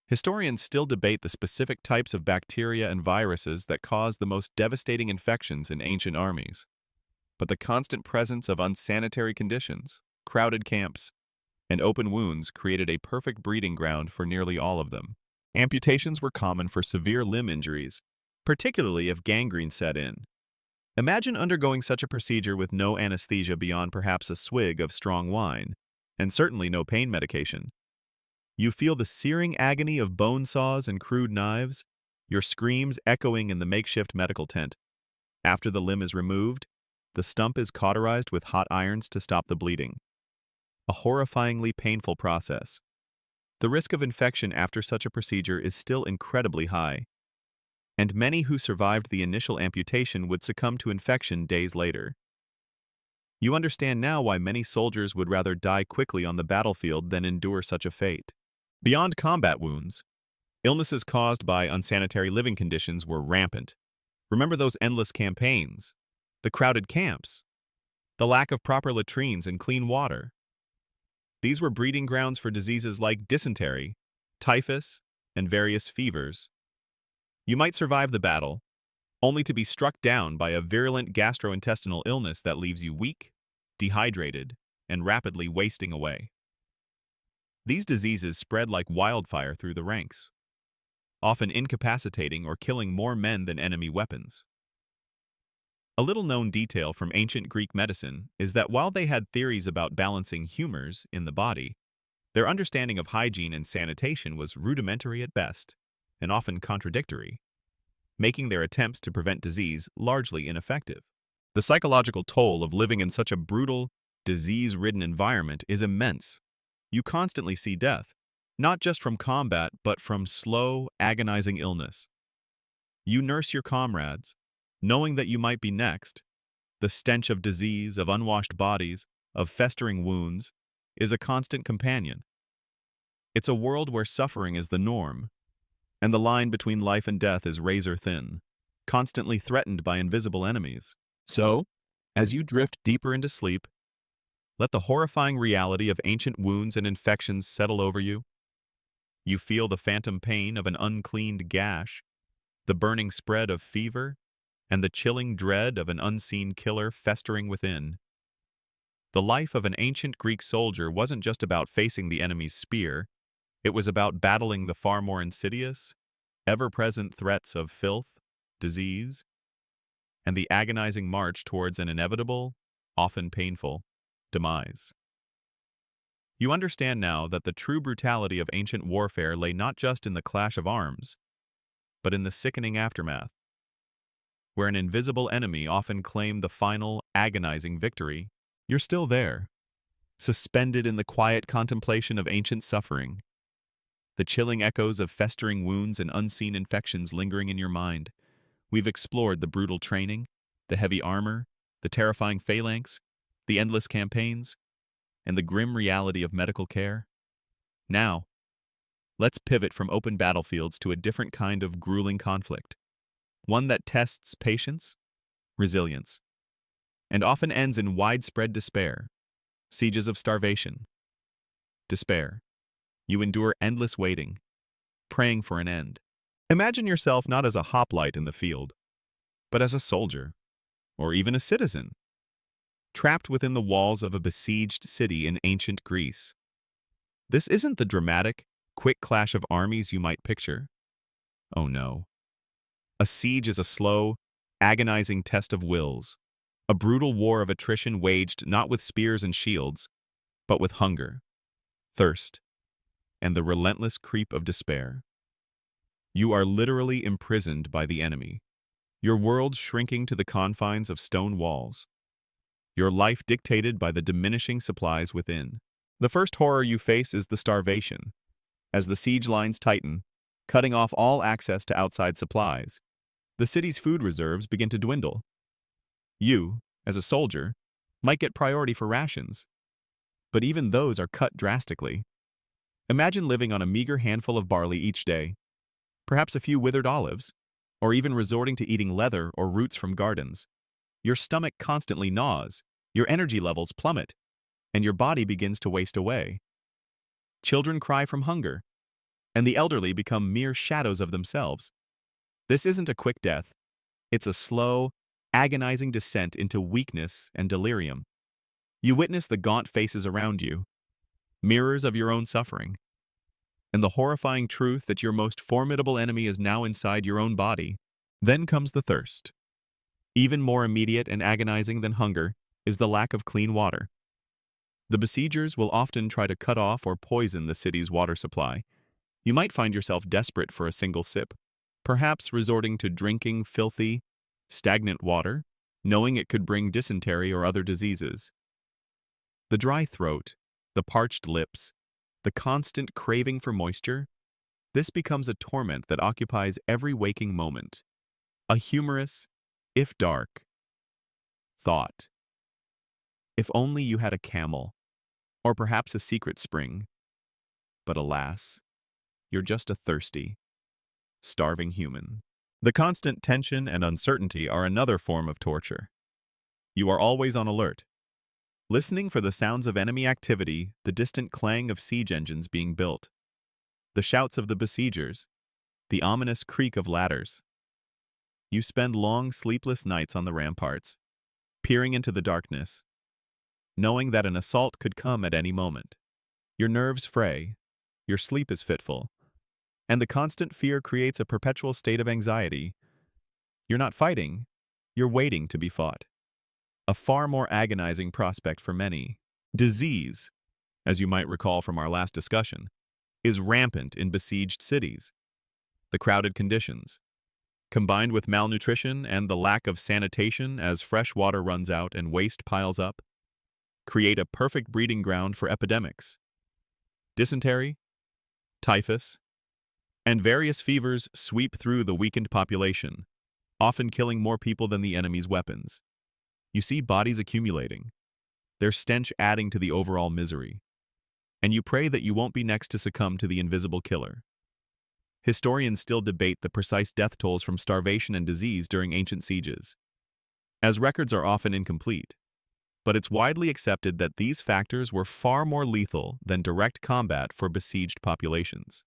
Historians still debate the specific types of bacteria and viruses that cause the most devastating infections in ancient armies. But the constant presence of unsanitary conditions, crowded camps, and open wounds created a perfect breeding ground for nearly all of them. Amputations were common for severe limb injuries, particularly if gangrene set in. Imagine undergoing such a procedure with no anesthesia beyond perhaps a swig of strong wine, and certainly no pain medication. You feel the searing agony of bone saws and crude knives, your screams echoing in the makeshift medical tent. After the limb is removed, the stump is cauterized with hot irons to stop the bleeding. A horrifyingly painful process. The risk of infection after such a procedure is still incredibly high, and many who survived the initial amputation would succumb to infection days later. You understand now why many soldiers would rather die quickly on the battlefield than endure such a fate. Beyond combat wounds, illnesses caused by unsanitary living conditions were rampant. Remember those endless campaigns, the crowded camps, the lack of proper latrines and clean water. These were breeding grounds for diseases like dysentery, typhus, and various fevers. You might survive the battle, only to be struck down by a virulent gastrointestinal illness that leaves you weak, dehydrated, and rapidly wasting away. These diseases spread like wildfire through the ranks. often incapacitating or killing more men than enemy weapons. A little-known detail from ancient Greek medicine is that while they had theories about balancing humors in the body, their understanding of hygiene and sanitation was rudimentary at best, and often contradictory, making their attempts to prevent disease largely ineffective. The psychological toll of living in such a brutal, disease-ridden environment is immense. You constantly see death, not just from combat, but from slow, agonizing illness. You nurse your comrades, knowing that you might be next. The stench of disease, of unwashed bodies, of festering wounds, is a constant companion. It's a world where suffering is the norm, and the line between life and death is razor thin, constantly threatened by invisible enemies. So, as you drift deeper into sleep, let the horrifying reality of ancient wounds and infections settle over you. You feel the phantom pain of an uncleaned gash, the burning spread of fever, and the chilling dread of an unseen killer festering within. The life of an ancient Greek soldier wasn't just about facing the enemy's spear, it was about battling the far more insidious, ever-present threats of filth, disease, and the agonizing march towards an inevitable, often painful, demise. You understand now that the true brutality of ancient warfare lay not just in the clash of arms, but in the sickening aftermath, where an invisible enemy often claimed the final, agonizing victory. You're still there, suspended in the quiet contemplation of ancient suffering, the chilling echoes of festering wounds and unseen infections lingering in your mind. We've explored the brutal training, the heavy armor, the terrifying phalanx, the endless campaigns, and the grim reality of medical care. Now, let's pivot from open battlefields to a different kind of grueling conflict, one that tests patience, resilience, and often ends in widespread despair, sieges of starvation. Despair. You endure endless waiting, praying for an end. Imagine yourself not as a hoplite in the field, but as a soldier, or even a citizen, trapped within the walls of a besieged city in ancient Greece. This isn't the dramatic, quick clash of armies you might picture. Oh no. A siege is a slow, agonizing test of wills, a brutal war of attrition waged not with spears and shields, but with hunger, thirst, and the relentless creep of despair. You are literally imprisoned by the enemy, your world shrinking to the confines of stone walls, your life dictated by the diminishing supplies within. The first horror you face is the starvation. As the siege lines tighten, cutting off all access to outside supplies, the city's food reserves begin to dwindle. You, as a soldier, might get priority for rations, but even those are cut drastically. Imagine living on a meager handful of barley each day, perhaps a few withered olives, or even resorting to eating leather or roots from gardens. Your stomach constantly gnaws, your energy levels plummet, and your body begins to waste away. Children cry from hunger, and the elderly become mere shadows of themselves. This isn't a quick death. It's a slow, agonizing descent into weakness and delirium. You witness the gaunt faces around you, mirrors of your own suffering, and the horrifying truth that your most formidable enemy is now inside your own body. Then comes the thirst. Even more immediate and agonizing than hunger is the lack of clean water. The besiegers will often try to cut off or poison the city's water supply. You might find yourself desperate for a single sip, perhaps resorting to drinking filthy, stagnant water, knowing it could bring dysentery or other diseases. The dry throat, the parched lips, the constant craving for moisture, this becomes a torment that occupies every waking moment. A humorous, if dark, thought. If only you had a camel, or perhaps a secret spring. But alas, you're just a thirsty, starving human. The constant tension and uncertainty are another form of torture. You are always on alert, listening for the sounds of enemy activity, the distant clang of siege engines being built, the shouts of the besiegers, the ominous creak of ladders. You spend long, sleepless nights on the ramparts, peering into the darkness, knowing that an assault could come at any moment. Your nerves fray, your sleep is fitful, And the constant fear creates a perpetual state of anxiety. You're not fighting, you're waiting to be fought. A far more agonizing prospect for many. Disease, as you might recall from our last discussion, is rampant in besieged cities. The crowded conditions, combined with malnutrition and the lack of sanitation as fresh water runs out and waste piles up, create a perfect breeding ground for epidemics. Dysentery, typhus, and various fevers sweep through the weakened population, often killing more people than the enemy's weapons. You see bodies accumulating, their stench adding to the overall misery, and you pray that you won't be next to succumb to the invisible killer. Historians still debate the precise death tolls from starvation and disease during ancient sieges, as records are often incomplete. But it's widely accepted that these factors were far more lethal than direct combat for besieged populations.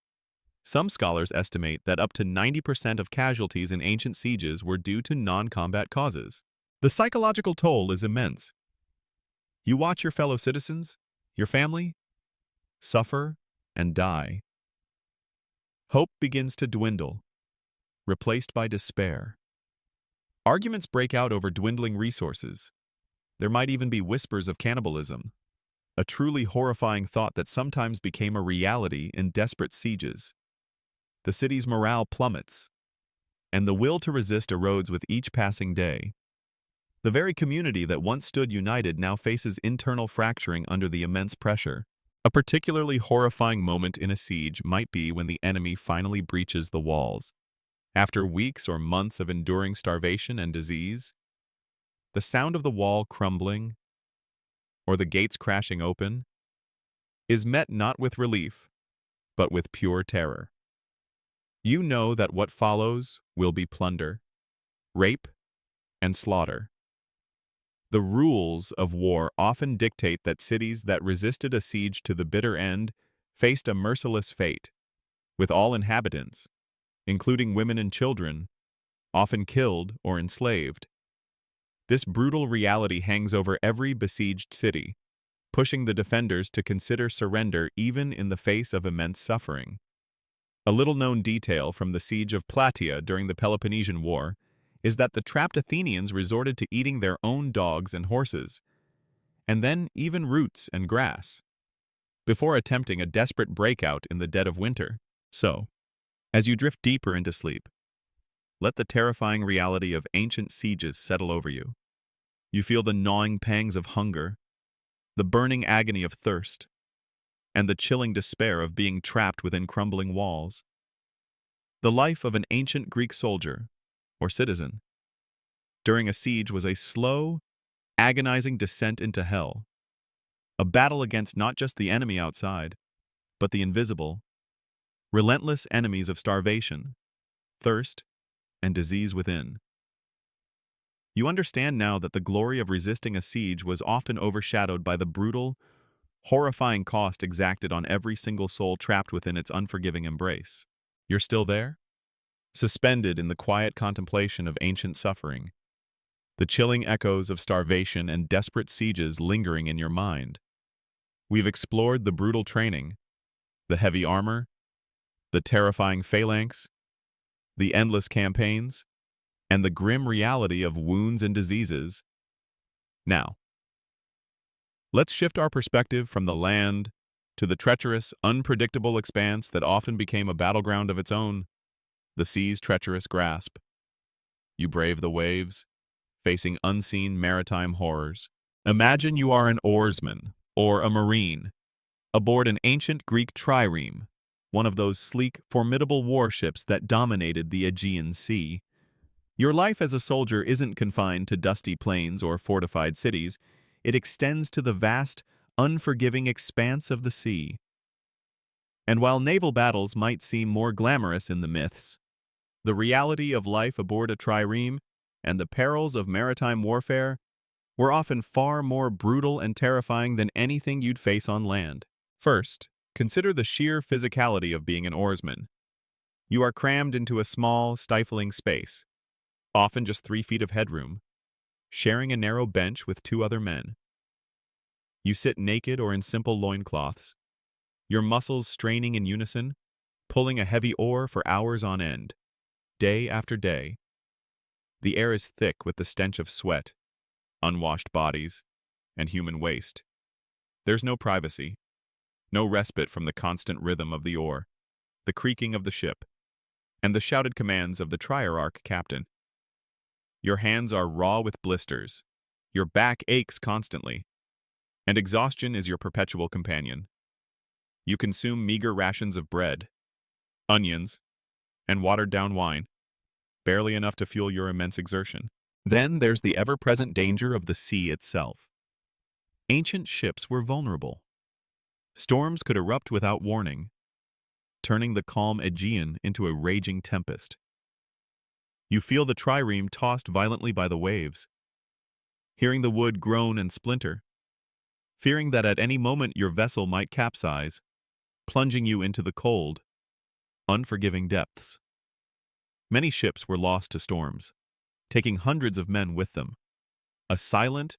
Some scholars estimate that up to 90% of casualties in ancient sieges were due to non-combat causes. The psychological toll is immense. You watch your fellow citizens, your family, suffer and die. Hope begins to dwindle, replaced by despair. Arguments break out over dwindling resources. There might even be whispers of cannibalism, a truly horrifying thought that sometimes became a reality in desperate sieges. The city's morale plummets, and the will to resist erodes with each passing day. The very community that once stood united now faces internal fracturing under the immense pressure. A particularly horrifying moment in a siege might be when the enemy finally breaches the walls. After weeks or months of enduring starvation and disease, the sound of the wall crumbling, or the gates crashing open, is met not with relief, but with pure terror. You know that what follows will be plunder, rape, and slaughter. The rules of war often dictate that cities that resisted a siege to the bitter end faced a merciless fate, with all inhabitants, including women and children, often killed or enslaved. This brutal reality hangs over every besieged city, pushing the defenders to consider surrender even in the face of immense suffering. A little-known detail from the siege of Plataea during the Peloponnesian War is that the trapped Athenians resorted to eating their own dogs and horses, and then even roots and grass, before attempting a desperate breakout in the dead of winter. So, as you drift deeper into sleep, let the terrifying reality of ancient sieges settle over you. You feel the gnawing pangs of hunger, the burning agony of thirst, and the chilling despair of being trapped within crumbling walls. The life of an ancient Greek soldier, or citizen, during a siege was a slow, agonizing descent into hell, a battle against not just the enemy outside, but the invisible, relentless enemies of starvation, thirst, and disease within. You understand now that the glory of resisting a siege was often overshadowed by the brutal, horrifying cost exacted on every single soul trapped within its unforgiving embrace. You're still there? Suspended in the quiet contemplation of ancient suffering, the chilling echoes of starvation and desperate sieges lingering in your mind. We've explored the brutal training, the heavy armor, the terrifying phalanx, the endless campaigns, and the grim reality of wounds and diseases. Now, let's shift our perspective from the land to the treacherous, unpredictable expanse that often became a battleground of its own, the sea's treacherous grasp. You brave the waves, facing unseen maritime horrors. Imagine you are an oarsman or a marine aboard an ancient Greek trireme, one of those sleek, formidable warships that dominated the Aegean Sea. Your life as a soldier isn't confined to dusty plains or fortified cities. It extends to the vast, unforgiving expanse of the sea. And while naval battles might seem more glamorous in the myths, the reality of life aboard a trireme and the perils of maritime warfare were often far more brutal and terrifying than anything you'd face on land. First, consider the sheer physicality of being an oarsman. You are crammed into a small, stifling space, often just 3 feet of headroom, sharing a narrow bench with 2 other men. You sit naked or in simple loincloths, your muscles straining in unison, pulling a heavy oar for hours on end, day after day. The air is thick with the stench of sweat, unwashed bodies, and human waste. There's no privacy, no respite from the constant rhythm of the oar, the creaking of the ship, and the shouted commands of the trierarch captain. Your hands are raw with blisters, your back aches constantly, and exhaustion is your perpetual companion. You consume meager rations of bread, onions, and watered-down wine, barely enough to fuel your immense exertion. Then there's the ever-present danger of the sea itself. Ancient ships were vulnerable. Storms could erupt without warning, turning the calm Aegean into a raging tempest. You feel the trireme tossed violently by the waves, hearing the wood groan and splinter, fearing that at any moment your vessel might capsize, plunging you into the cold, unforgiving depths. Many ships were lost to storms, taking hundreds of men with them. A silent,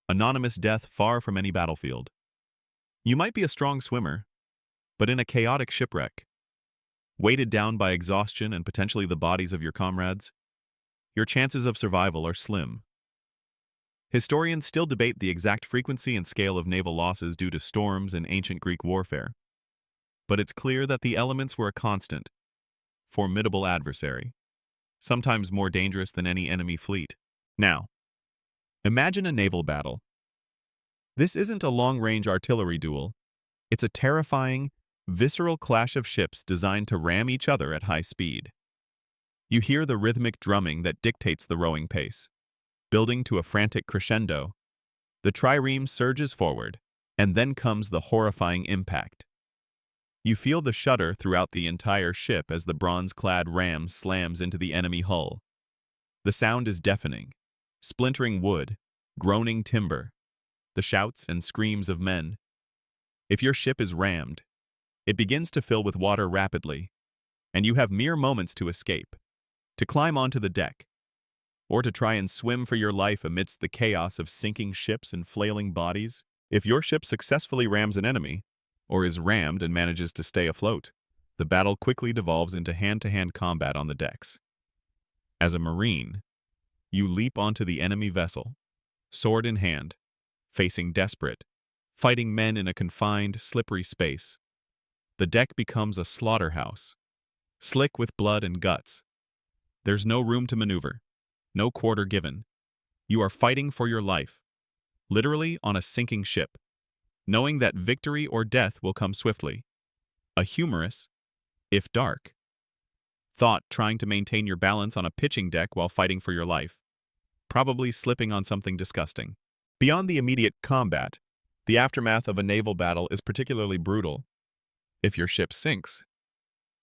anonymous death far from any battlefield. You might be a strong swimmer, but in a chaotic shipwreck, weighted down by exhaustion and potentially the bodies of your comrades, your chances of survival are slim. Historians still debate the exact frequency and scale of naval losses due to storms in ancient Greek warfare, but it's clear that the elements were a constant, formidable adversary, sometimes more dangerous than any enemy fleet. Now, imagine a naval battle. This isn't a long-range artillery duel. It's a terrifying, visceral clash of ships designed to ram each other at high speed. You hear the rhythmic drumming that dictates the rowing pace. Building to a frantic crescendo, the trireme surges forward, and then comes the horrifying impact. You feel the shudder throughout the entire ship as the bronze-clad ram slams into the enemy hull. The sound is deafening, splintering wood, groaning timber, the shouts and screams of men. If your ship is rammed, it begins to fill with water rapidly, and you have mere moments to escape, to climb onto the deck, or to try and swim for your life amidst the chaos of sinking ships and flailing bodies. If your ship successfully rams an enemy, or is rammed and manages to stay afloat, the battle quickly devolves into hand-to-hand combat on the decks. As a marine, you leap onto the enemy vessel, sword in hand, facing desperate, fighting men in a confined, slippery space. The deck becomes a slaughterhouse, slick with blood and guts. There's no room to maneuver, no quarter given. You are fighting for your life, literally on a sinking ship, knowing that victory or death will come swiftly. A humorous, if dark, thought trying to maintain your balance on a pitching deck while fighting for your life, probably slipping on something disgusting. Beyond the immediate combat, the aftermath of a naval battle is particularly brutal. If your ship sinks,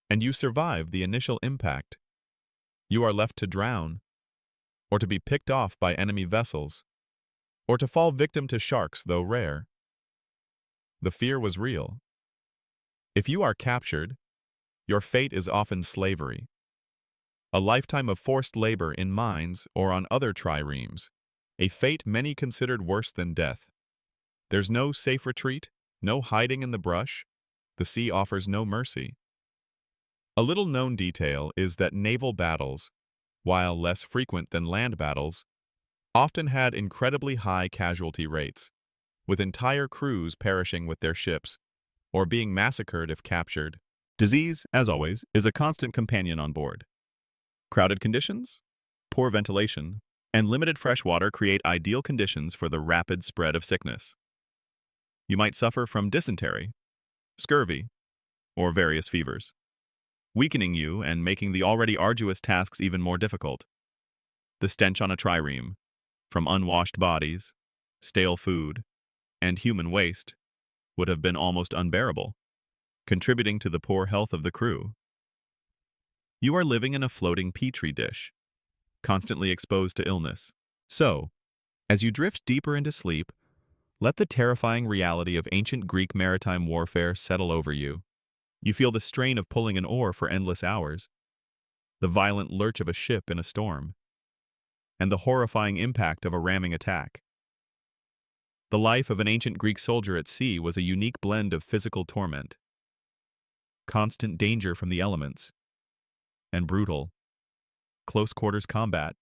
and you survive the initial impact, you are left to drown, or to be picked off by enemy vessels, or to fall victim to sharks, though rare. The fear was real. If you are captured, your fate is often slavery. A lifetime of forced labor in mines or on other triremes, a fate many considered worse than death. There's no safe retreat, no hiding in the brush. The sea offers no mercy. A little-known detail is that naval battles, while less frequent than land battles, often had incredibly high casualty rates, with entire crews perishing with their ships, or being massacred if captured. Disease, as always, is a constant companion on board. Crowded conditions, poor ventilation, and limited fresh water create ideal conditions for the rapid spread of sickness. You might suffer from dysentery, scurvy, or various fevers, weakening you and making the already arduous tasks even more difficult. The stench on a trireme, from unwashed bodies, stale food, and human waste, would have been almost unbearable, contributing to the poor health of the crew. You are living in a floating petri dish, constantly exposed to illness. So, as you drift deeper into sleep, let the terrifying reality of ancient Greek maritime warfare settle over you. You feel the strain of pulling an oar for endless hours, the violent lurch of a ship in a storm, and the horrifying impact of a ramming attack. The life of an ancient Greek soldier at sea was a unique blend of physical torment, constant danger from the elements, and brutal, close-quarters combat.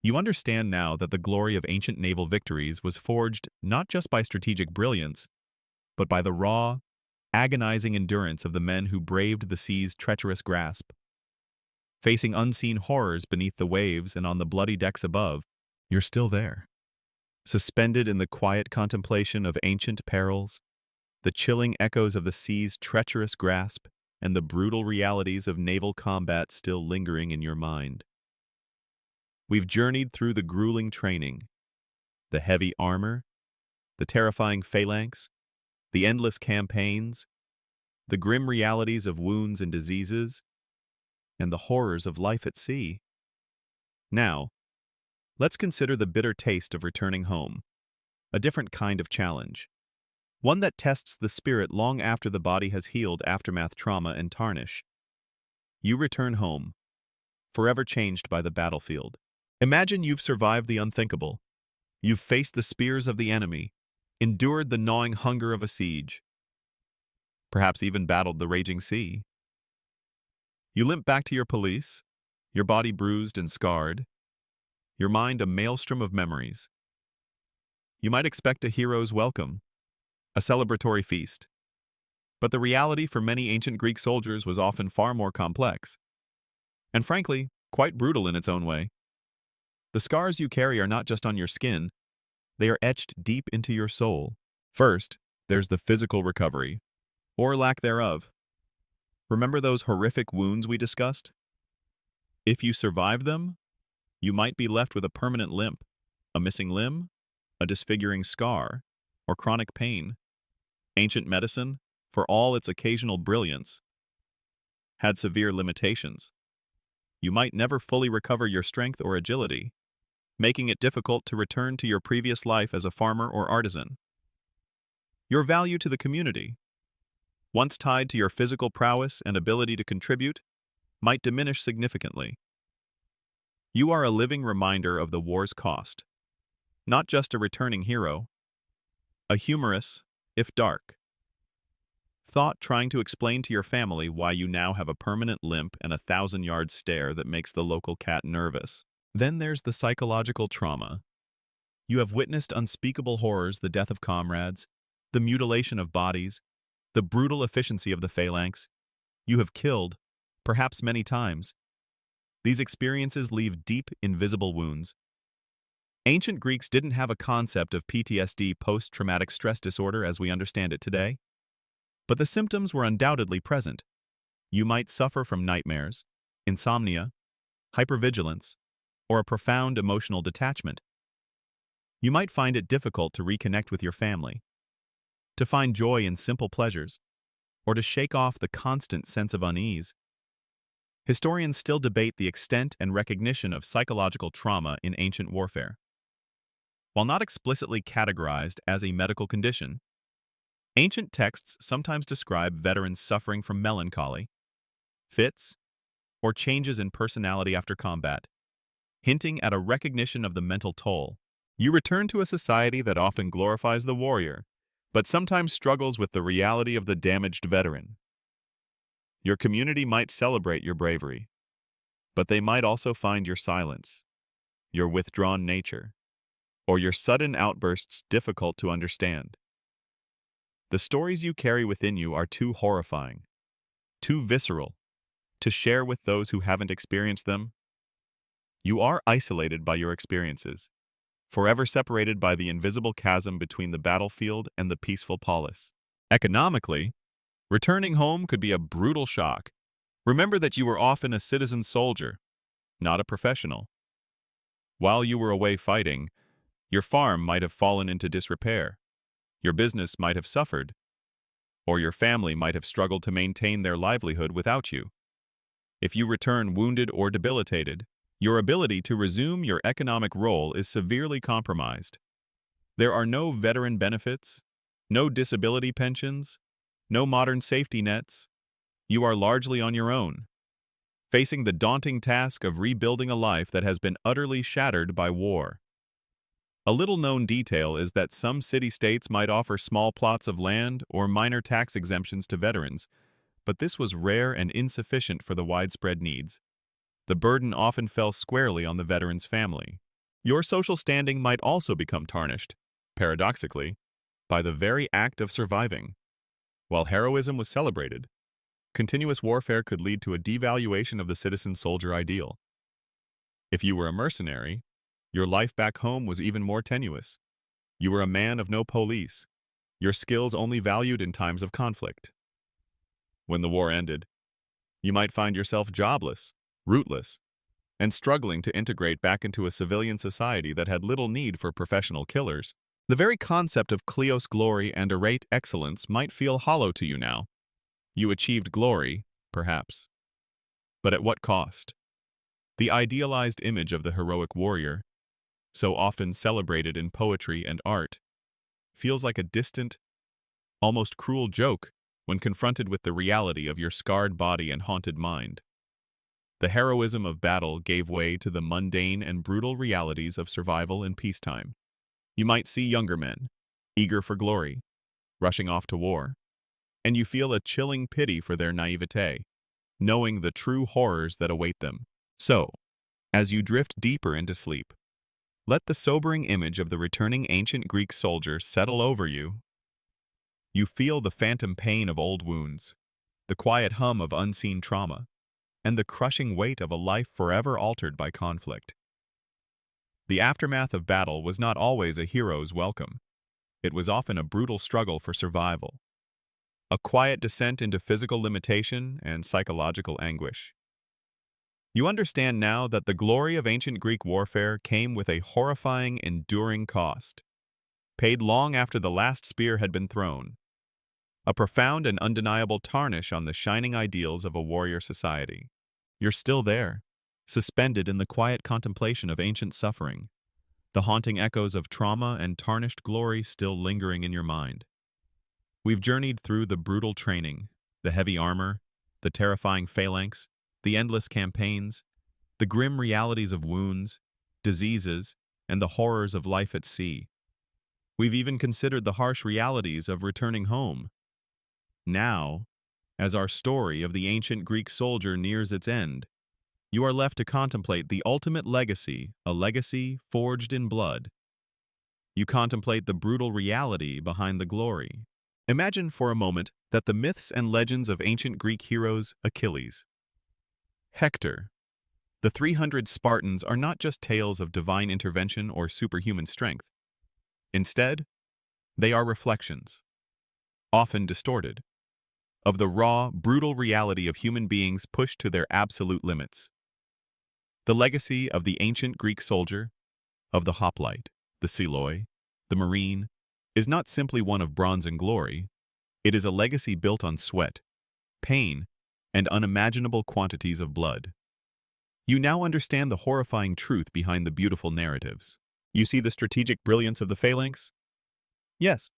You understand now that the glory of ancient naval victories was forged not just by strategic brilliance, but by the raw, agonizing endurance of the men who braved the sea's treacherous grasp. Facing unseen horrors beneath the waves and on the bloody decks above, you're still there. Suspended in the quiet contemplation of ancient perils, the chilling echoes of the sea's treacherous grasp, and the brutal realities of naval combat still lingering in your mind. We've journeyed through the grueling training, the heavy armor, the terrifying phalanx, the endless campaigns, the grim realities of wounds and diseases, and the horrors of life at sea. Now, let's consider the bitter taste of returning home, a different kind of challenge, one that tests the spirit long after the body has healed aftermath trauma and tarnish. You return home, forever changed by the battlefield. Imagine you've survived the unthinkable. You've faced the spears of the enemy, endured the gnawing hunger of a siege, perhaps even battled the raging sea. You limp back to your police, your body bruised and scarred, your mind a maelstrom of memories. You might expect a hero's welcome, a celebratory feast. But the reality for many ancient Greek soldiers was often far more complex, and frankly, quite brutal in its own way. The scars you carry are not just on your skin, they are etched deep into your soul. First, there's the physical recovery, or lack thereof. Remember those horrific wounds we discussed? If you survive them, you might be left with a permanent limp, a missing limb, a disfiguring scar, or chronic pain. Ancient medicine, for all its occasional brilliance, had severe limitations. You might never fully recover your strength or agility, making it difficult to return to your previous life as a farmer or artisan. Your value to the community, once tied to your physical prowess and ability to contribute, might diminish significantly. You are a living reminder of the war's cost, not just a returning hero, a humorous, if dark, thought trying to explain to your family why you now have a permanent limp and a 1,000-yard stare that makes the local cat nervous. Then there's the psychological trauma. You have witnessed unspeakable horrors, the death of comrades, the mutilation of bodies, the brutal efficiency of the phalanx. You have killed, perhaps many times. These experiences leave deep, invisible wounds. Ancient Greeks didn't have a concept of PTSD, post-traumatic stress disorder, as we understand it today. But the symptoms were undoubtedly present. You might suffer from nightmares, insomnia, hypervigilance, or a profound emotional detachment. You might find it difficult to reconnect with your family, to find joy in simple pleasures, or to shake off the constant sense of unease. Historians still debate the extent and recognition of psychological trauma in ancient warfare. While not explicitly categorized as a medical condition, ancient texts sometimes describe veterans suffering from melancholy, fits, or changes in personality after combat, hinting at a recognition of the mental toll. You return to a society that often glorifies the warrior, but sometimes struggles with the reality of the damaged veteran. Your community might celebrate your bravery, but they might also find your silence, your withdrawn nature, or your sudden outbursts difficult to understand. The stories you carry within you are too horrifying, too visceral, to share with those who haven't experienced them. You are isolated by your experiences, forever separated by the invisible chasm between the battlefield and the peaceful polis. Economically, returning home could be a brutal shock. Remember that you were often a citizen soldier, not a professional. While you were away fighting, your farm might have fallen into disrepair, your business might have suffered, or your family might have struggled to maintain their livelihood without you. If you return wounded or debilitated, your ability to resume your economic role is severely compromised. There are no veteran benefits, no disability pensions, no modern safety nets. You are largely on your own, facing the daunting task of rebuilding a life that has been utterly shattered by war. A little-known detail is that some city-states might offer small plots of land or minor tax exemptions to veterans, but this was rare and insufficient for the widespread needs. The burden often fell squarely on the veteran's family. Your social standing might also become tarnished, paradoxically, by the very act of surviving. While heroism was celebrated, continuous warfare could lead to a devaluation of the citizen-soldier ideal. If you were a mercenary, your life back home was even more tenuous. You were a man of no police, your skills only valued in times of conflict. When the war ended, you might find yourself jobless, rootless, and struggling to integrate back into a civilian society that had little need for professional killers. The very concept of kleos glory and arete excellence might feel hollow to you now. You achieved glory, perhaps. But at what cost? The idealized image of the heroic warrior, so often celebrated in poetry and art, feels like a distant, almost cruel joke when confronted with the reality of your scarred body and haunted mind. The heroism of battle gave way to the mundane and brutal realities of survival in peacetime. You might see younger men, eager for glory, rushing off to war, and you feel a chilling pity for their naivete, knowing the true horrors that await them. So, as you drift deeper into sleep, let the sobering image of the returning ancient Greek soldier settle over you. You feel the phantom pain of old wounds, the quiet hum of unseen trauma, and the crushing weight of a life forever altered by conflict. The aftermath of battle was not always a hero's welcome. It was often a brutal struggle for survival, a quiet descent into physical limitation and psychological anguish. You understand now that the glory of ancient Greek warfare came with a horrifying, enduring cost, paid long after the last spear had been thrown, a profound and undeniable tarnish on the shining ideals of a warrior society. You're still there, suspended in the quiet contemplation of ancient suffering, the haunting echoes of trauma and tarnished glory still lingering in your mind. We've journeyed through the brutal training, the heavy armor, the terrifying phalanx, the endless campaigns, the grim realities of wounds, diseases, and the horrors of life at sea. We've even considered the harsh realities of returning home. Now, as our story of the ancient Greek soldier nears its end, you are left to contemplate the ultimate legacy, a legacy forged in blood. You contemplate the brutal reality behind the glory. Imagine for a moment that the myths and legends of ancient Greek heroes, Achilles, Hector, the 300 Spartans are not just tales of divine intervention or superhuman strength. Instead, they are reflections, often distorted, of the raw, brutal reality of human beings pushed to their absolute limits. The legacy of the ancient Greek soldier, of the hoplite, the Siloi, the marine, is not simply one of bronze and glory. It is a legacy built on sweat, pain, and unimaginable quantities of blood. You now understand the horrifying truth behind the beautiful narratives. You see the strategic brilliance of the phalanx? Yes,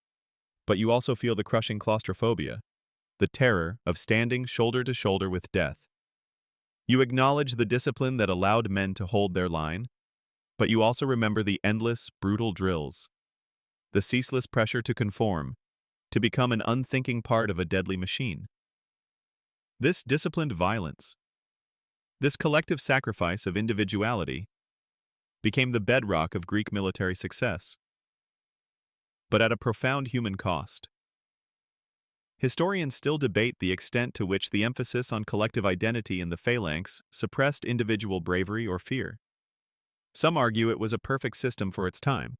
but you also feel the crushing claustrophobia, the terror of standing shoulder to shoulder with death. You acknowledge the discipline that allowed men to hold their line, but you also remember the endless, brutal drills, the ceaseless pressure to conform, to become an unthinking part of a deadly machine. This disciplined violence, this collective sacrifice of individuality, became the bedrock of Greek military success, but at a profound human cost. Historians still debate the extent to which the emphasis on collective identity in the phalanx suppressed individual bravery or fear. Some argue it was a perfect system for its time,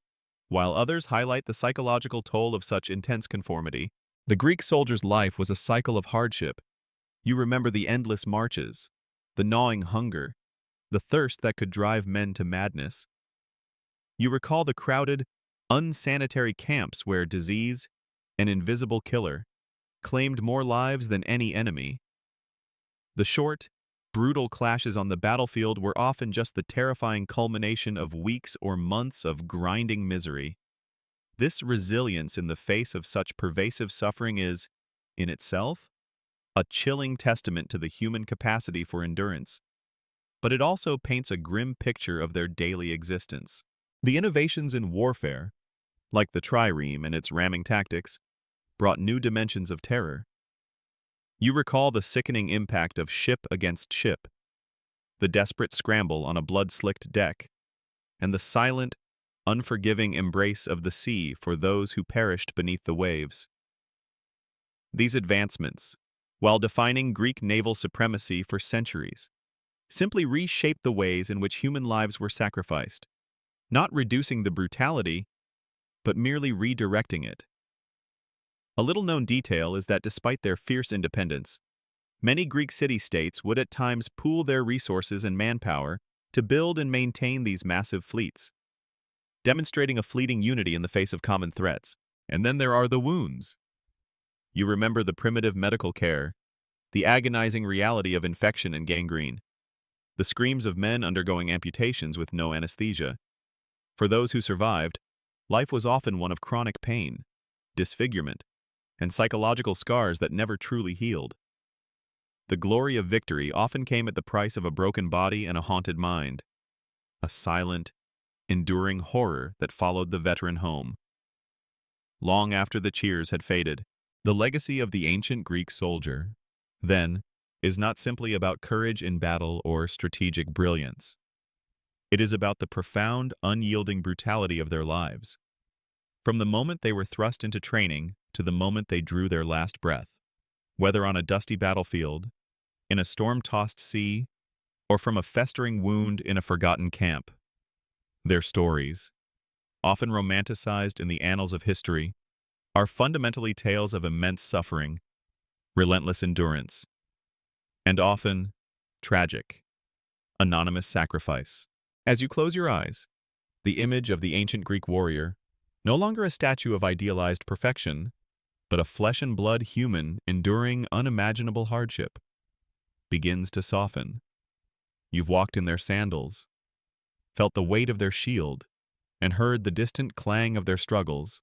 while others highlight the psychological toll of such intense conformity. The Greek soldier's life was a cycle of hardship. You remember the endless marches, the gnawing hunger, the thirst that could drive men to madness. You recall the crowded, unsanitary camps where disease, an invisible killer, claimed more lives than any enemy. The short, brutal clashes on the battlefield were often just the terrifying culmination of weeks or months of grinding misery. This resilience in the face of such pervasive suffering is, in itself, a chilling testament to the human capacity for endurance, but it also paints a grim picture of their daily existence. The innovations in warfare, like the trireme and its ramming tactics, brought new dimensions of terror. You recall the sickening impact of ship against ship, the desperate scramble on a blood-slicked deck, and the silent, unforgiving embrace of the sea for those who perished beneath the waves. These advancements, while defining Greek naval supremacy for centuries, simply reshaped the ways in which human lives were sacrificed, not reducing the brutality, but merely redirecting it. A little-known detail is that despite their fierce independence, many Greek city-states would at times pool their resources and manpower to build and maintain these massive fleets, demonstrating a fleeting unity in the face of common threats. And then there are the wounds. You remember the primitive medical care, the agonizing reality of infection and gangrene, the screams of men undergoing amputations with no anesthesia. For those who survived, life was often one of chronic pain, disfigurement, and psychological scars that never truly healed. The glory of victory often came at the price of a broken body and a haunted mind, a silent, enduring horror that followed the veteran home. Long after the cheers had faded, the legacy of the ancient Greek soldier, then, is not simply about courage in battle or strategic brilliance. It is about the profound, unyielding brutality of their lives. From the moment they were thrust into training to the moment they drew their last breath, whether on a dusty battlefield, in a storm-tossed sea, or from a festering wound in a forgotten camp, their stories, often romanticized in the annals of history, are fundamentally tales of immense suffering, relentless endurance, and often tragic, anonymous sacrifice. As you close your eyes, the image of the ancient Greek warrior, no longer a statue of idealized perfection, but a flesh-and-blood human enduring unimaginable hardship, begins to soften. You've walked in their sandals, felt the weight of their shield, and heard the distant clang of their struggles,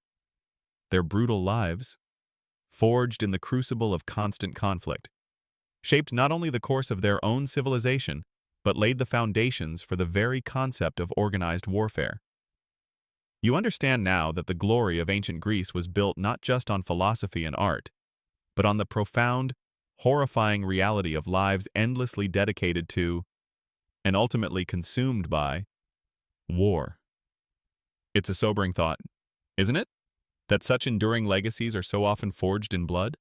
their brutal lives, forged in the crucible of constant conflict, shaped not only the course of their own civilization, but laid the foundations for the very concept of organized warfare. You understand now that the glory of ancient Greece was built not just on philosophy and art, but on the profound, horrifying reality of lives endlessly dedicated to, and ultimately consumed by, war. It's a sobering thought, isn't it? That such enduring legacies are so often forged in blood?